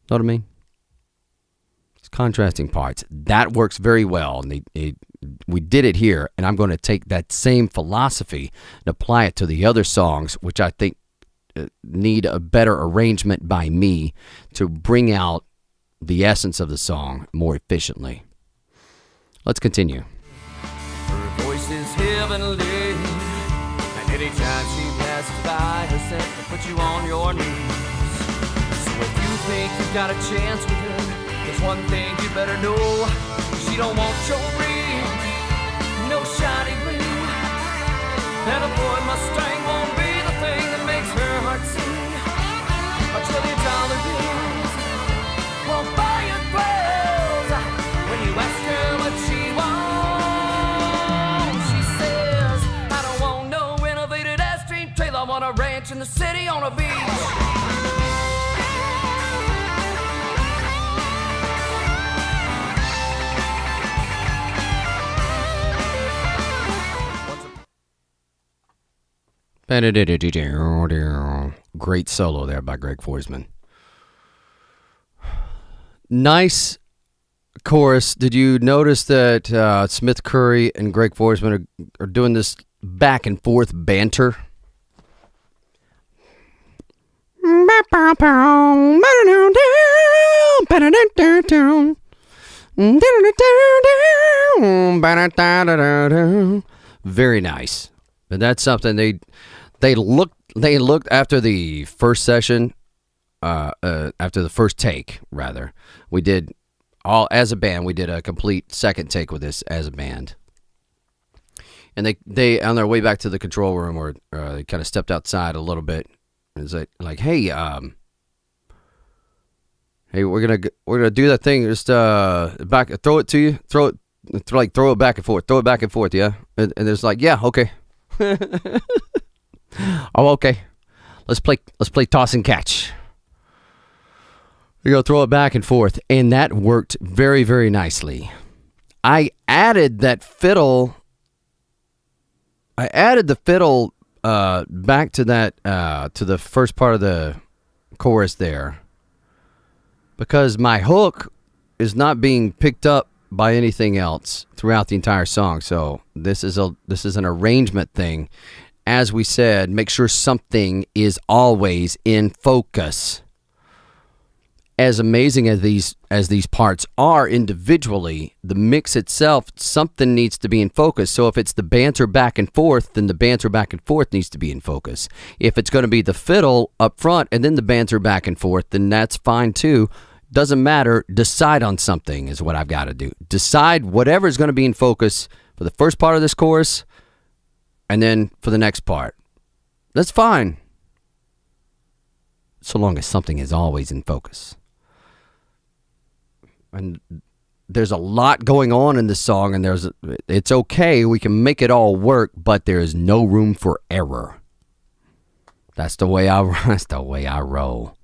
what I mean? It's contrasting parts. That works very well. And we did it here, and I'm going to take that same philosophy and apply it to the other songs, which I think need a better arrangement by me to bring out the essence of the song more efficiently. Let's continue.
Her voice is heavenly, and anytime she passes by, her scent will put you on your knees. So if you think you've got a chance with her, there's one thing you better know: she don't want your ring, no shiny ring, and a boy Mustang won't be the thing that makes her heart sing. $1 trillion bills won't buy you clothes when you ask her what she wants. She says, I don't want no renovated ass-stream trailer. I want a ranch in the city on a beach.
Great solo there by Greg Forsman. Nice chorus. Did you notice that Smith Curry and Greg Forsman are doing this back and forth banter? Very nice. But that's something they looked after the first session, after the first take, rather. We did all as a band. We did a complete second take with this as a band. And they on their way back to the control room, or they kind of stepped outside a little bit, and it's like, hey, we're gonna do that thing. Just back, throw it to you, throw it back and forth, yeah. And it's like, yeah, okay. Oh, okay. Let's play toss and catch. We go throw it back and forth, and that worked very, very nicely. I added the fiddle back to that to the first part of the chorus there, because my hook is not being picked up by anything else throughout the entire song. So this is an arrangement thing. As we said, make sure something is always in focus. as amazing as these parts are individually, the mix itself, something needs to be in focus. So if it's the banter back and forth, then the banter back and forth needs to be in focus. If it's going to be the fiddle up front and then the banter back and forth, then that's fine too. Doesn't matter. Decide on something is what I've got to do. Decide whatever is going to be in focus for the first part of this chorus and then for the next part. That's fine. So long as something is always in focus. And there's a lot going on in this song, and it's okay. We can make it all work, but there is no room for error. That's the way I roll.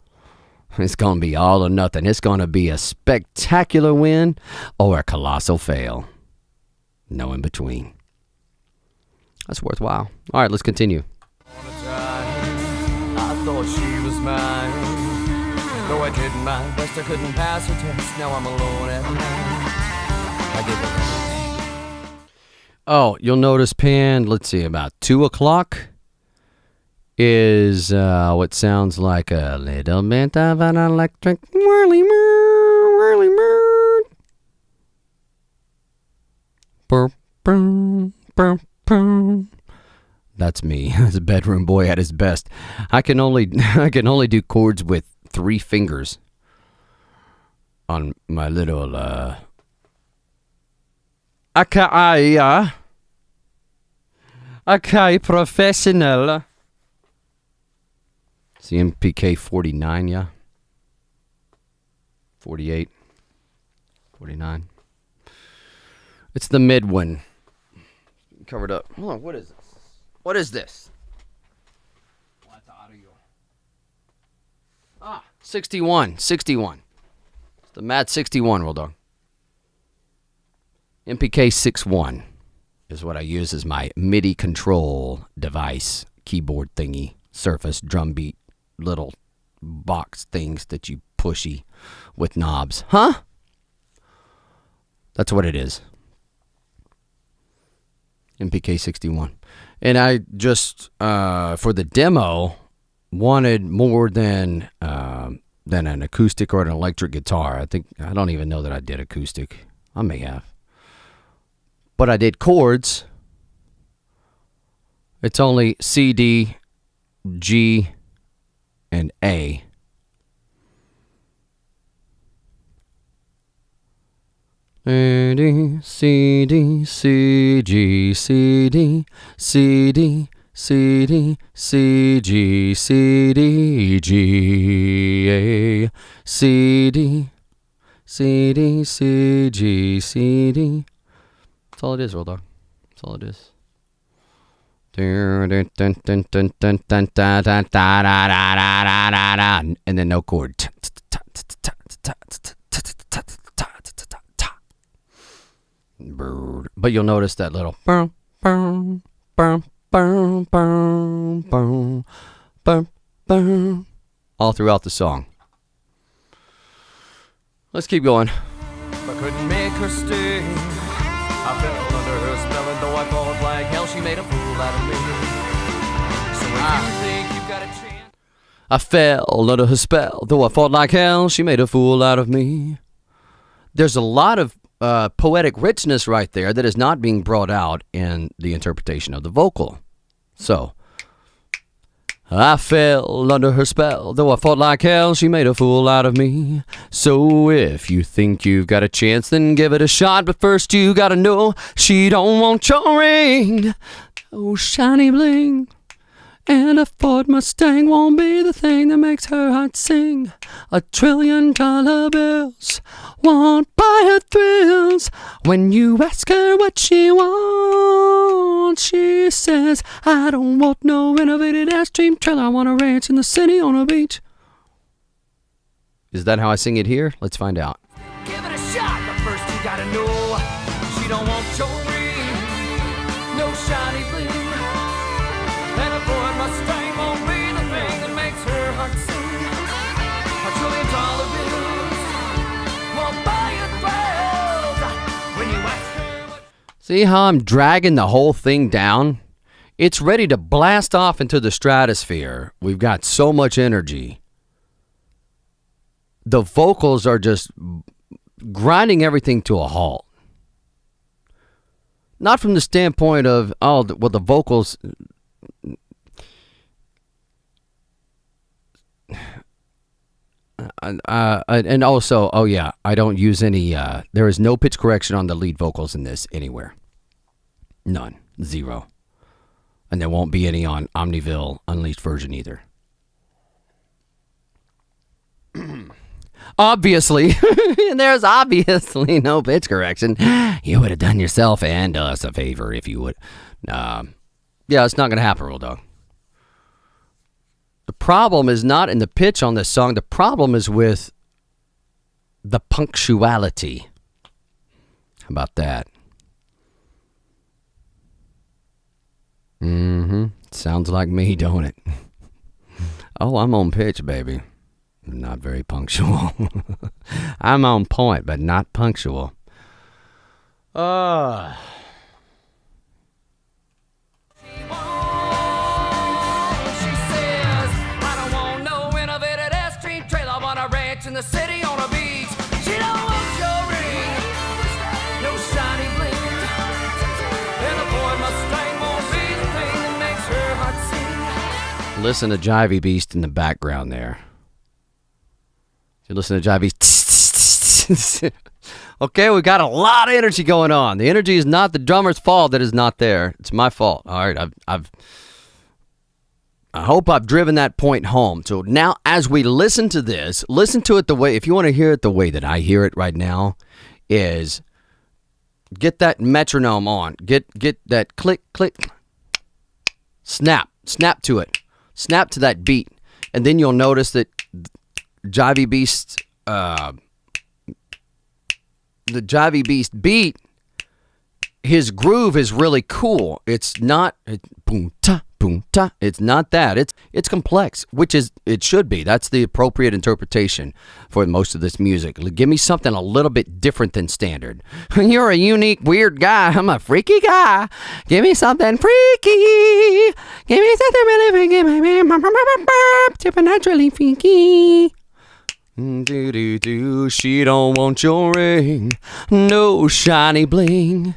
It's going to be all or nothing. It's going to be a spectacular win or a colossal fail. No in between. That's worthwhile. All right, let's continue.
I thought she was mine. Though I did my best, I couldn't pass her test. Now I'm alone at night. I give her everything.
Oh, you'll notice pan, let's see, about 2 o'clock is what sounds like a little bit of an electric whirly bird. Burp, burp, burp, burp. That's me. That's a bedroom boy at his best. I can only do chords with 3 fingers on my little Okay, professional. CMPK 49, yeah. 48. 49. It's the mid one. Covered up. Hold on, what is this? What is this? WATODO. 61. 61. It's the Mat 61, Roll Dog. MPK 61 is what I use as my MIDI control device, keyboard thingy, surface, drum beat, little box things that you pushy with knobs. Huh? That's what it is. MPK 61. And I just, for the demo, wanted more than an acoustic or an electric guitar. I don't even know that I did acoustic. I may have. But I did chords. It's only C, D, G, and A. A, D, C, D, C, G, C, D, C, D, C, D, C, G, C, D, G, A, C, D, C, D, C, G, C, D. That's all it is, Roll Dog. That's all it is. And then no chord. But you'll notice that little all throughout the song. Let's keep going.
I couldn't make her stay. I fell under her spell, and though I fought like hell, she made a fool out of me. So if you think you've got a chance,
I fell under her spell, though I fought like hell, she made a fool out of me. There's a lot of poetic richness right there that is not being brought out in the interpretation of the vocal. So, I fell under her spell, though I fought like hell, she made a fool out of me. So if you think you've got a chance, then give it a shot, but first you gotta know she don't want your ring. Oh, shiny bling. And a Ford Mustang won't be the thing that makes her heart sing. $1 trillion bills won't buy her thrills. When you ask her what she wants, she says, I don't want no renovated Airstream trailer. I want a ranch in the city on a beach. Is that how I sing it here? Let's find out.
give it a shot, but first you gotta know she don't want your ring, no shiny bling. And a Ford Mustang won't be the thing that makes her heart sing. $1 trillion bills won't buy you thrills. When you ask her what...
See how I'm dragging the whole thing down? It's ready to blast off into the stratosphere. We've got so much energy. the vocals are just grinding everything to a halt. Not from the standpoint of, the vocals... and also, I don't use any, there is no pitch correction on the lead vocals in this anywhere. None. Zero. And there won't be any on Omniville Unleashed version either. Obviously, there's obviously no pitch correction. You would have done yourself and us a favor if you would. It's not going to happen, real dog. The problem is not in the pitch on this song. The problem is with the punctuality. How about that? Sounds like me, don't it? Oh, I'm on pitch, baby. Not very punctual. I'm on point, but not punctual.
She says, I don't want no innovated S-street trailer. I want a ranch in the city on a beach. She don't want your ring, no shiny bling. And the boy Mustang won't be the thing that makes her heart sing.
Listen to Jivey Beast in the background there. You listen to Jivey. Okay, we got a lot of energy going on. The energy is not the drummer's fault that is not there. It's my fault. All right, I hope I've driven that point home. So now, as we listen to this, listen to it the way, if you want to hear it the way that I hear it right now, is get that metronome on. Get that click, click, snap to it. Snap to that beat. And then you'll notice that Jivey Beast, the Jivey Beast beat, his groove is really cool. It's not boom ta. It's not that. It's complex, which is it should be. That's the appropriate interpretation for most of this music. Give me something a little bit different than standard. You're a unique, weird guy. I'm a freaky guy. Give me something freaky. Give me something really freaky, baby. Supernaturally freaky. She don't want your ring, no shiny bling.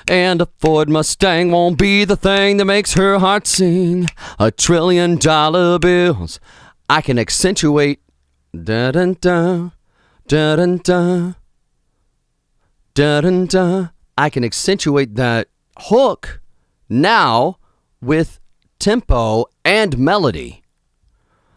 And a Ford Mustang won't be the thing that makes her heart sing. $1 trillion bills. I can accentuate da-dun-da, da-dun-da, da-dun-da. I can accentuate that hook now with tempo and melody.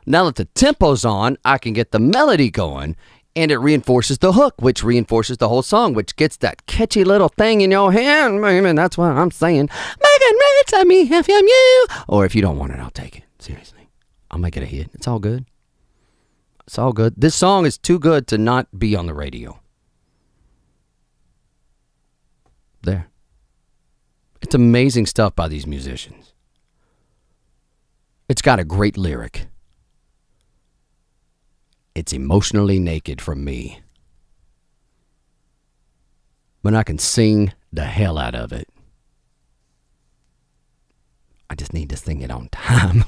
Now that the tempo's on, I can get the melody going, and it reinforces the hook, which reinforces the whole song, which gets that catchy little thing in your hand, baby. That's what I'm saying. Making rich, let me have from you. Or if you don't want it, I'll take it. Seriously. I'll make it a hit. It's all good. It's all good. This song is too good to not be on the radio. There. It's amazing stuff by these musicians. It's got a great lyric. It's emotionally naked from me. But I can sing the hell out of it. I just need to sing it on time.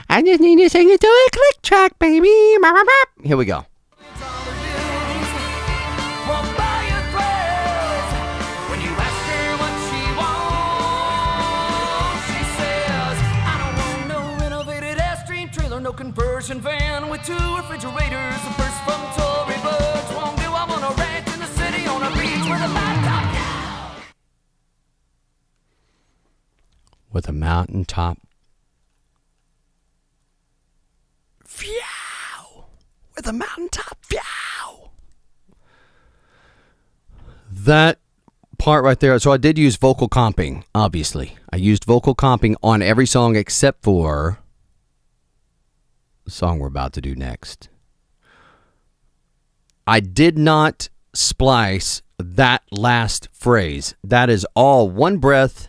I just need to sing it to a click track, baby. Here we go.
No conversion van with 2 refrigerators, a burst from Tory Burch. Won't do, I'm on a ranch in the city on a beach with a mountaintop.
With a mountaintop. Phew! With a mountaintop. Phew! That part right there. So I did use vocal comping, obviously. I used vocal comping on every song except for the song we're about to do next. I did not splice that last phrase. That is all one breath,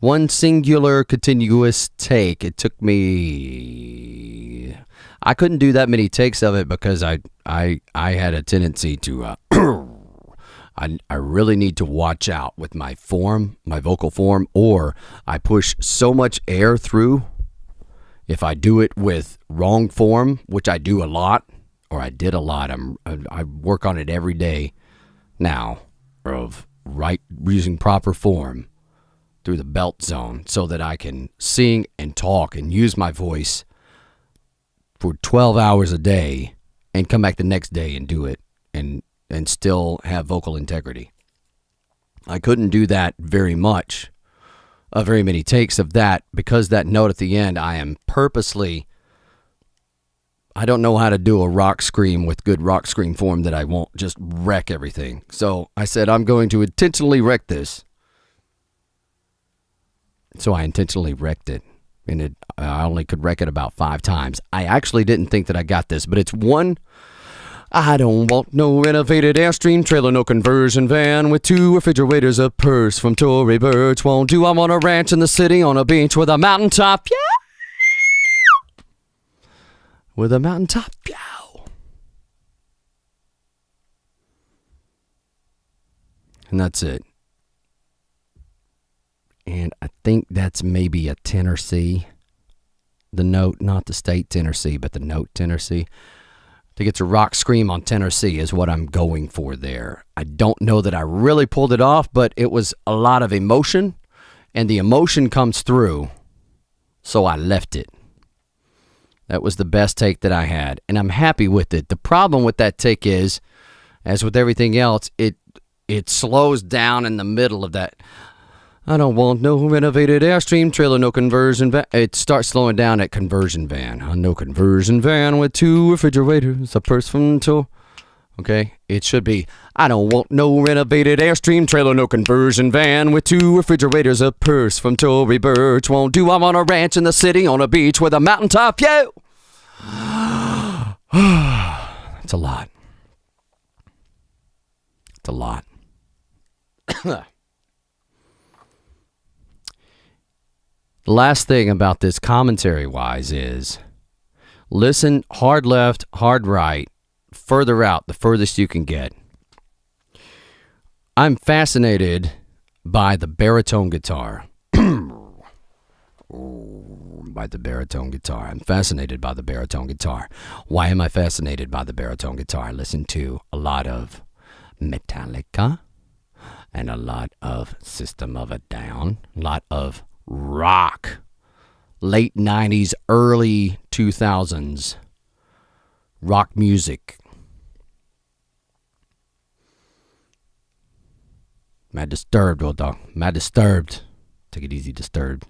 one singular continuous take. It took me... I couldn't do that many takes of it because I had a tendency to... I really need to watch out with my form, my vocal form, or I push so much air through If I do it with wrong form, which I do a lot, or I did a lot, I work on it every day now, of using proper form through the belt zone so that I can sing and talk and use my voice for 12 hours a day and come back the next day and do it and still have vocal integrity. I couldn't do that very many takes of that, because that note at the end, I am purposely, I don't know how to do a rock scream with good rock scream form that I won't just wreck everything. So I said, I'm going to intentionally wreck this. So I intentionally wrecked it. And I only could wreck it about 5 times. I actually didn't think that I got this, but it's one. I don't want no renovated Airstream trailer, no conversion van with 2 refrigerators, a purse from Tory Burch. Won't do. I'm on a ranch in the city on a beach with a mountaintop. Yeah! With a mountaintop. Yeah! And that's it. And I think that's maybe a tenor C. The note, not the state tenor C, but the note tenor C. To get to rock scream on tenor C is what I'm going for there. I don't know that I really pulled it off, but it was a lot of emotion, and the emotion comes through, so I left it. That was the best take that I had, and I'm happy with it. The problem with that take is, as with everything else, it slows down in the middle of that. I don't want no renovated Airstream trailer, no conversion van. It starts slowing down at conversion van. No conversion van with 2 refrigerators, a purse from Tour. Okay, it should be, I don't want no renovated Airstream trailer, no conversion van with 2 refrigerators, a purse from Tory Burch. Won't do. I'm on a ranch in the city on a beach with a mountaintop. Yeah. It's a lot. It's a lot. The last thing about this commentary-wise is listen hard left, hard right, further out, the furthest you can get. I'm fascinated by the baritone guitar. By the baritone guitar. I'm fascinated by the baritone guitar. Why am I fascinated by the baritone guitar? I listen to a lot of Metallica and a lot of System of a Down, a lot of rock, late 90s, early 2000s rock music. Mad Disturbed, old dog. Mad Disturbed. Take it easy, Disturbed.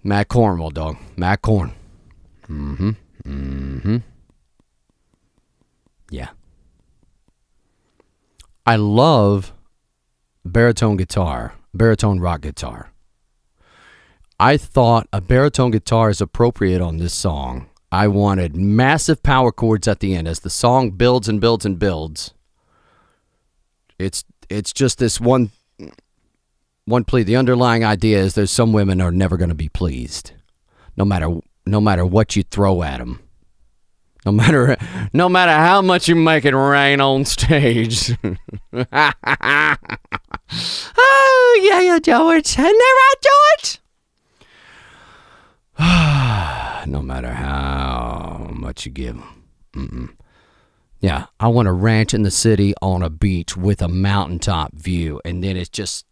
Mad Corn, old dog. Mad Corn. Yeah. I love baritone guitar. Baritone rock guitar. I thought a baritone guitar is appropriate on this song. I wanted massive power chords at the end as the song builds and builds and builds. It's just this one plea. The underlying idea is there's some women are never going to be pleased, no matter what you throw at them. No matter how much you make it rain on stage. Oh, yeah, George. Isn't that right, George? No matter how much you give them. Yeah, I want a ranch in the city on a beach with a mountaintop view. And then it's just,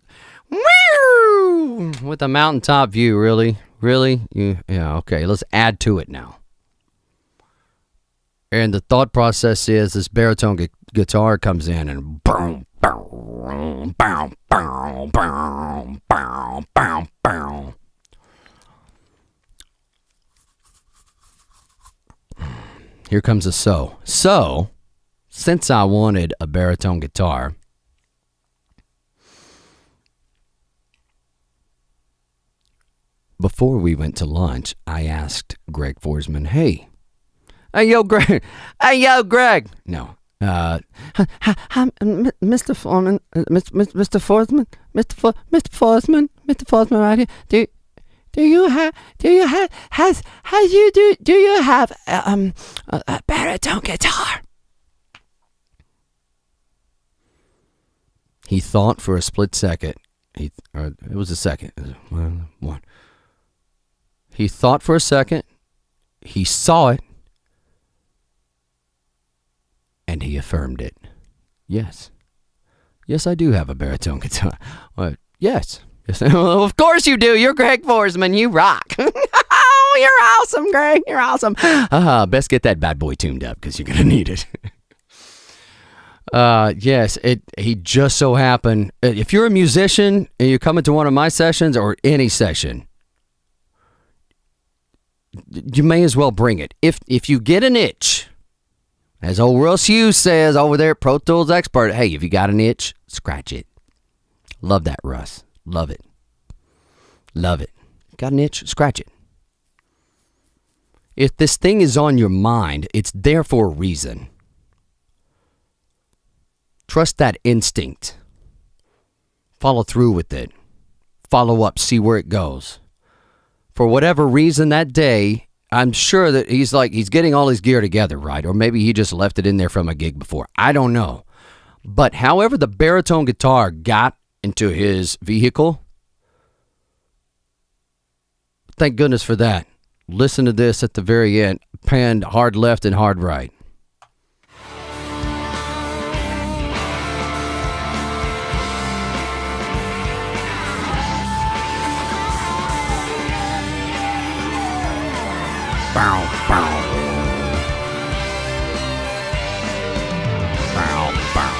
with a mountaintop view, really? Really? Yeah, okay, let's add to it now. And the thought process is this baritone guitar comes in and boom, boom, boom, boom, boom, boom, boom, boom. Here comes a so. So, since I wanted a baritone guitar, before we went to lunch, I asked Greg Forsman, hey, yo, Greg. Hey, yo, Greg. No. Hi, Mr. Foreman. Mr. Forsman. Mr. Forsman right here. Do you have a baritone guitar? He thought for a split second. It was a second. One. He thought for a second. He saw it. And he affirmed it. Yes. Yes, I do have a baritone guitar. What? Yes. Yes. Well, of course you do. You're Greg Forsman. You rock. Oh, you're awesome, Greg. You're awesome. Best get that bad boy tuned up because you're going to need it. Yes, he just so happened. If you're a musician and you're coming to one of my sessions or any session, you may as well bring it. If you get an itch, as old Russ Hughes says over there at Pro Tools Expert, hey, if you got an itch, scratch it. Love that, Russ. Love it. Love it. Got an itch? Scratch it. If this thing is on your mind, it's there for a reason. Trust that instinct. Follow through with it. Follow up, see where it goes. For whatever reason that day, I'm sure that he's getting all his gear together, right? Or maybe he just left it in there from a gig before. I don't know. But however the baritone guitar got into his vehicle, thank goodness for that. Listen to this at the very end. Panned hard left and hard right. Bow, bow. Bow, bow.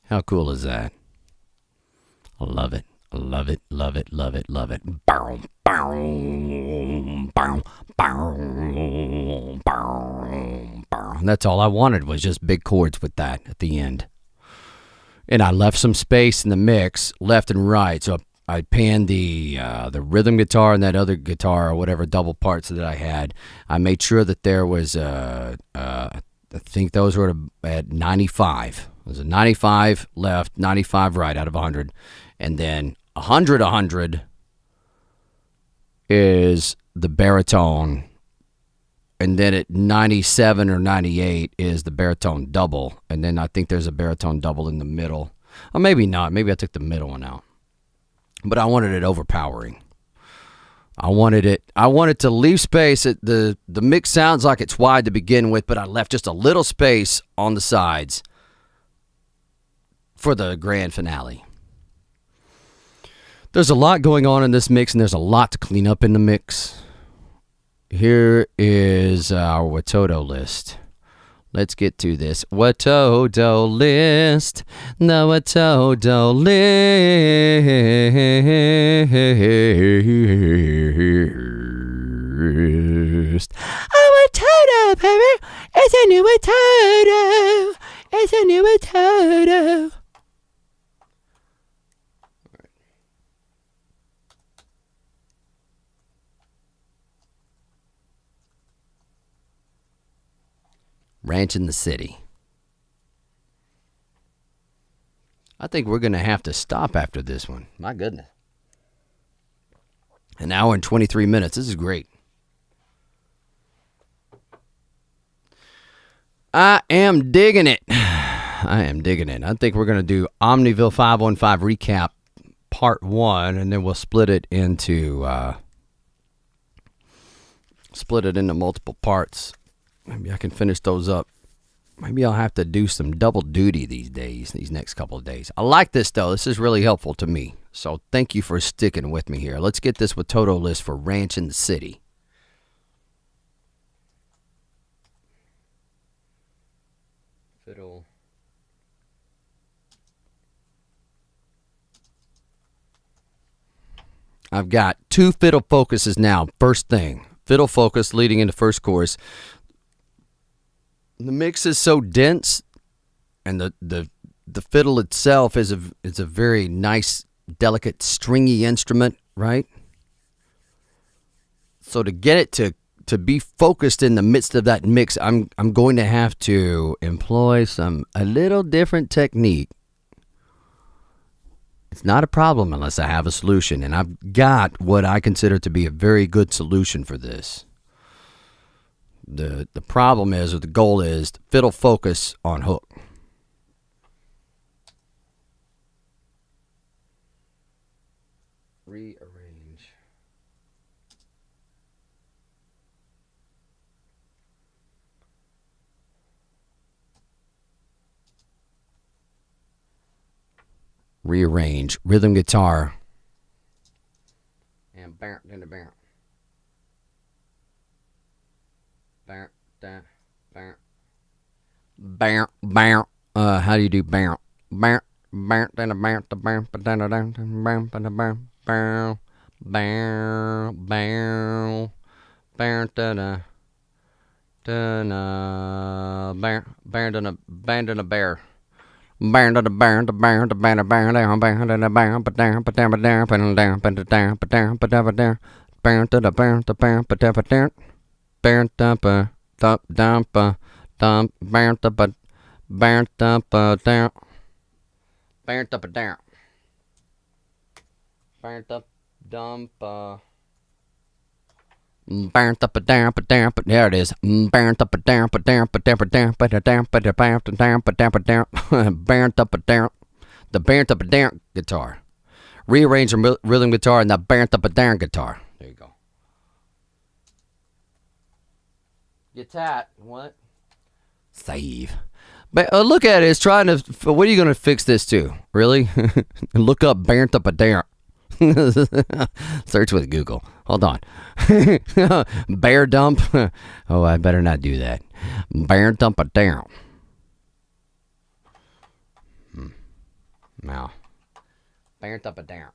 How cool is that? I love it. I love it, love it, love it, love it. Bow, bow, bow, bow, bow, bow. That's all I wanted was just big chords with that at the end. And I left some space in the mix, left and right. So I panned the rhythm guitar and that other guitar or whatever double parts that I had. I made sure that there was, I think those were at 95. It was a 95 left, 95 right out of 100. And then 100 is the baritone. And then at 97 or 98 is the baritone double. And then I think there's a baritone double in the middle. Or maybe not. Maybe I took the middle one out. But I wanted it overpowering. I wanted to leave space. The mix sounds like it's wide to begin with, but I left just a little space on the sides for the grand finale. There's a lot going on in this mix, and there's a lot to clean up in the mix. Here is our WATODO list. Let's get to this WATODO list. The WATODO list. A WATODO, baby. It's a new WATODO. It's a new WATODO. Ranch in the City. I think we're going to have to stop after this one. My goodness. An hour and 23 minutes. This is great. I am digging it. I am digging it. I think we're going to do Omniville 515 recap part 1, and then we'll split it into multiple parts. Maybe I can finish those up. Maybe I'll have to do some double duty these next couple of days. I like this, though. This is really helpful to me. So thank you for sticking with me here. Let's get this WATODO list for Ranch in the City. Fiddle. I've got 2 fiddle focuses now. First thing, fiddle focus leading into first chorus. The mix is so dense, and the fiddle itself is a very nice, delicate, stringy instrument, right? So to get it to be focused in the midst of that mix, I'm going to have to employ a little different technique. It's not a problem unless I have a solution, and I've got what I consider to be a very good solution for this. The problem is, or the goal is, fiddle focus on hook. Rearrange. Rearrange. Rhythm guitar. And bounce in the bounce. Bounce, down, bounce. Bounce, bounce. How do you do bounce? Bounce, bounce, then a bounce, the bounce, but then a down, bounce, but a bounce, bounce, bounce, bounce, bounce, da-da, da-da, bounce, bounce, a bear. Burn to the burn to burn to burn to burn down burn to the burn but down but down but down but down but down but down but down but down burn to the burn to burn but down but down burn dump dump dump dump burn to but burn dump down burn to but down burn to dump burn up and down, but down, but there it is. Burn up and down, but down, but down, but down, but down, but down, but down, but down, but down. Burn up and down, the burn up and down guitar. Rearrange the rhythm guitar and the burn up and down guitar. There you go. Get that? What? Save. But look at it. It's trying to. What are you going to fix this to? Really? Look up burn up and down. Search with Google. Hold on. Bear dump. Oh, I better not do that. Bear dump it down. Now. Bear dump it down.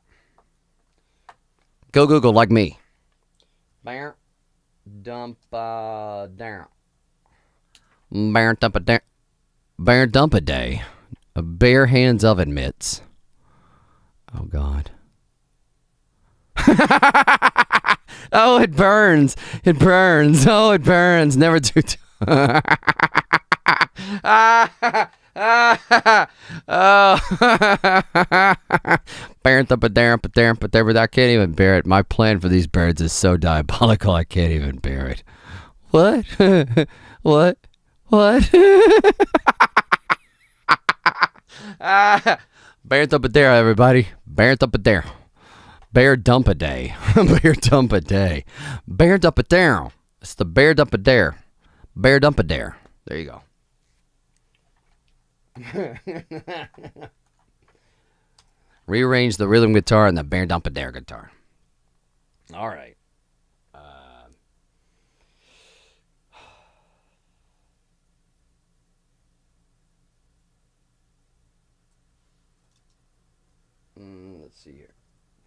Go Google like me. Bear dump down. Bear dump it down. Bear dump a day. A bare hands oven mitts. Oh God. Oh, it burns. It burns. Oh, it burns. Never do. Oh. I can't even bear it. My plan for these birds is so diabolical. I can't even bear it. What? What? What? Bear up a dare, everybody. Bear up a dare. Bear dump a day. Bear dump a day. Bear dump a down. It's the bear dump a dare. Bear dump a dare. There you go. Rearrange the rhythm guitar and the bear dump a dare guitar. All right. Let's see here.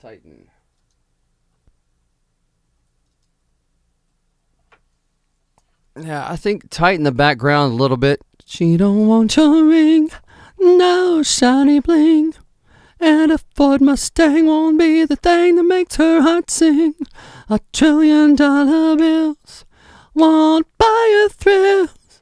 Tighten. Yeah, I think tighten the background a little bit. She don't want your ring, no shiny bling. And a Ford Mustang won't be the thing that makes her heart sing. $1 trillion bills won't buy her thrills,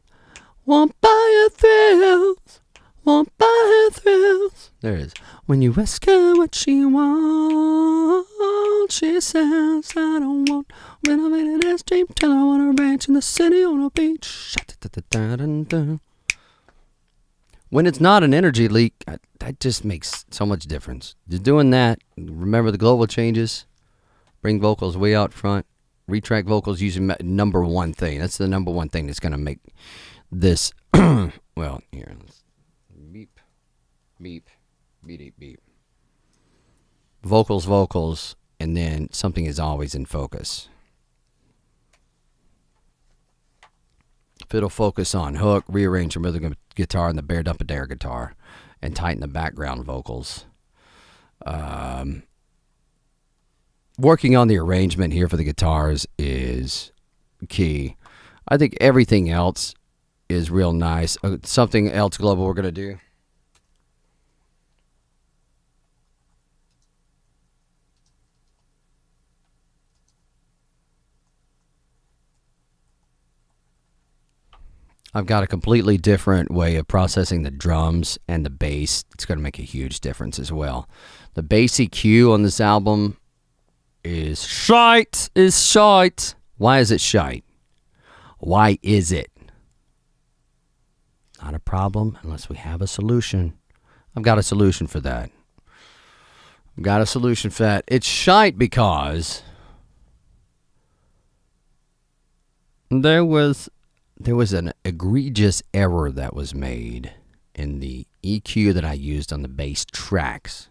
won't buy her thrills, won't buy her thrills. There it is. When you ask her what she wants, she says, I don't want renovated ass dream. Tell her I want a ranch in the city on a beach. When it's not an energy leak, that just makes so much difference. Just doing that, remember the global changes, bring vocals way out front, retract vocals using number one thing. That's the number one thing that's going to make this, well, here, let's beep, beep. Beep, beep. Vocals, and then something is always in focus. Fiddle focus on hook, rearrange the rhythm guitar and the bear dump a dare guitar, and tighten the background vocals. Working on the arrangement here for the guitars is key. I think everything else is real nice. Something else global we're going to do. I've got a completely different way of processing the drums and the bass. It's going to make a huge difference as well. The bass EQ on this album is shite. Why is it shite? Why is it? Not a problem unless we have a solution. I've got a solution for that. It's shite because there was an egregious error that was made in the EQ that I used on the bass tracks,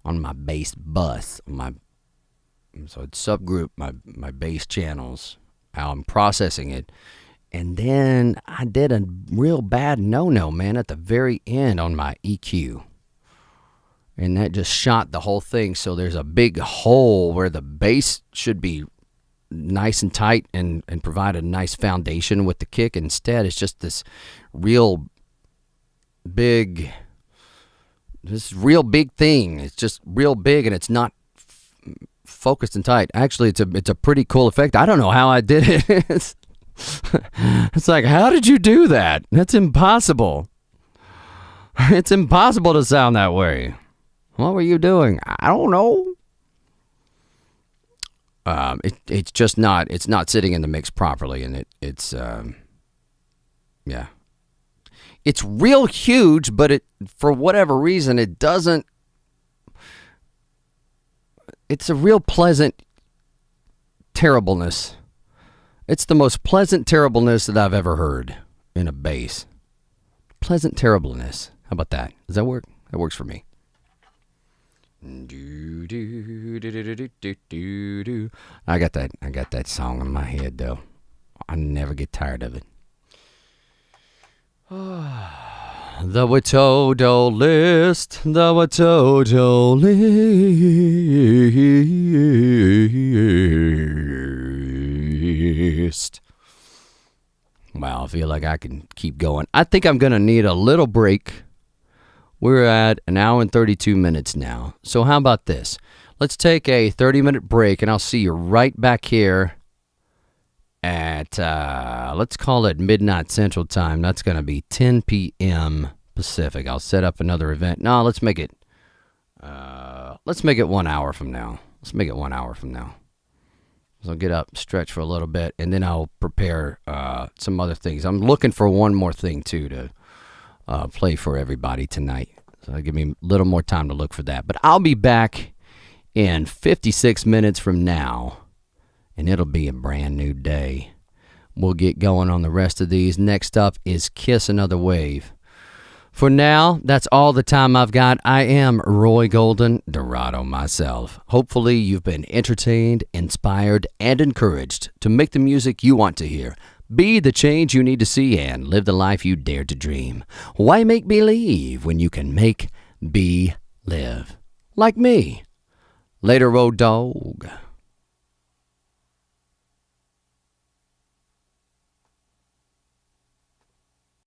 on my bass bus, so it's subgroup my bass channels, how I'm processing it. And then I did a real bad no-no, man, at the very end on my EQ. And that just shot the whole thing. So there's a big hole where the bass should be nice and tight and provide a nice foundation with the kick. Instead, it's just this real big thing. It's just real big, and it's not focused and tight. Actually, it's a pretty cool effect. I don't know how I did it. It's like, how did you do that? That's impossible. It's impossible to sound that way. What were you doing? I don't know. It's just not. It's not sitting in the mix properly, and it's It's real huge, but for whatever reason it doesn't. It's a real pleasant terribleness. It's the most pleasant terribleness that I've ever heard in a bass. Pleasant terribleness. How about that? Does that work? That works for me. I got that song in my head though. I never get tired of it. The WATODO list. The WATODO list. Wow, I feel like I can keep going. I think I'm going to need a little break. We're at an hour and 32 minutes now. So how about this? Let's take a 30-minute break, and I'll see you right back here at, let's call it midnight Central Time. That's going to be 10 p.m. Pacific. I'll set up another event. No, let's make it 1 hour from now. So I'll get up, stretch for a little bit, and then I'll prepare some other things. I'm looking for one more thing, too, to play for everybody tonight. So it'll give me a little more time to look for that. But I'll be back in 56 minutes from now, and it'll be a brand new day. We'll get going on the rest of these. Next up is Kiss Another Wave. For now, that's all the time I've got. I am Roy Golden, Dorado myself. Hopefully you've been entertained, inspired, and encouraged to make the music you want to hear. Be the change you need to see and live the life you dare to dream. Why make believe when you can make be live? Like me. Later, road dog.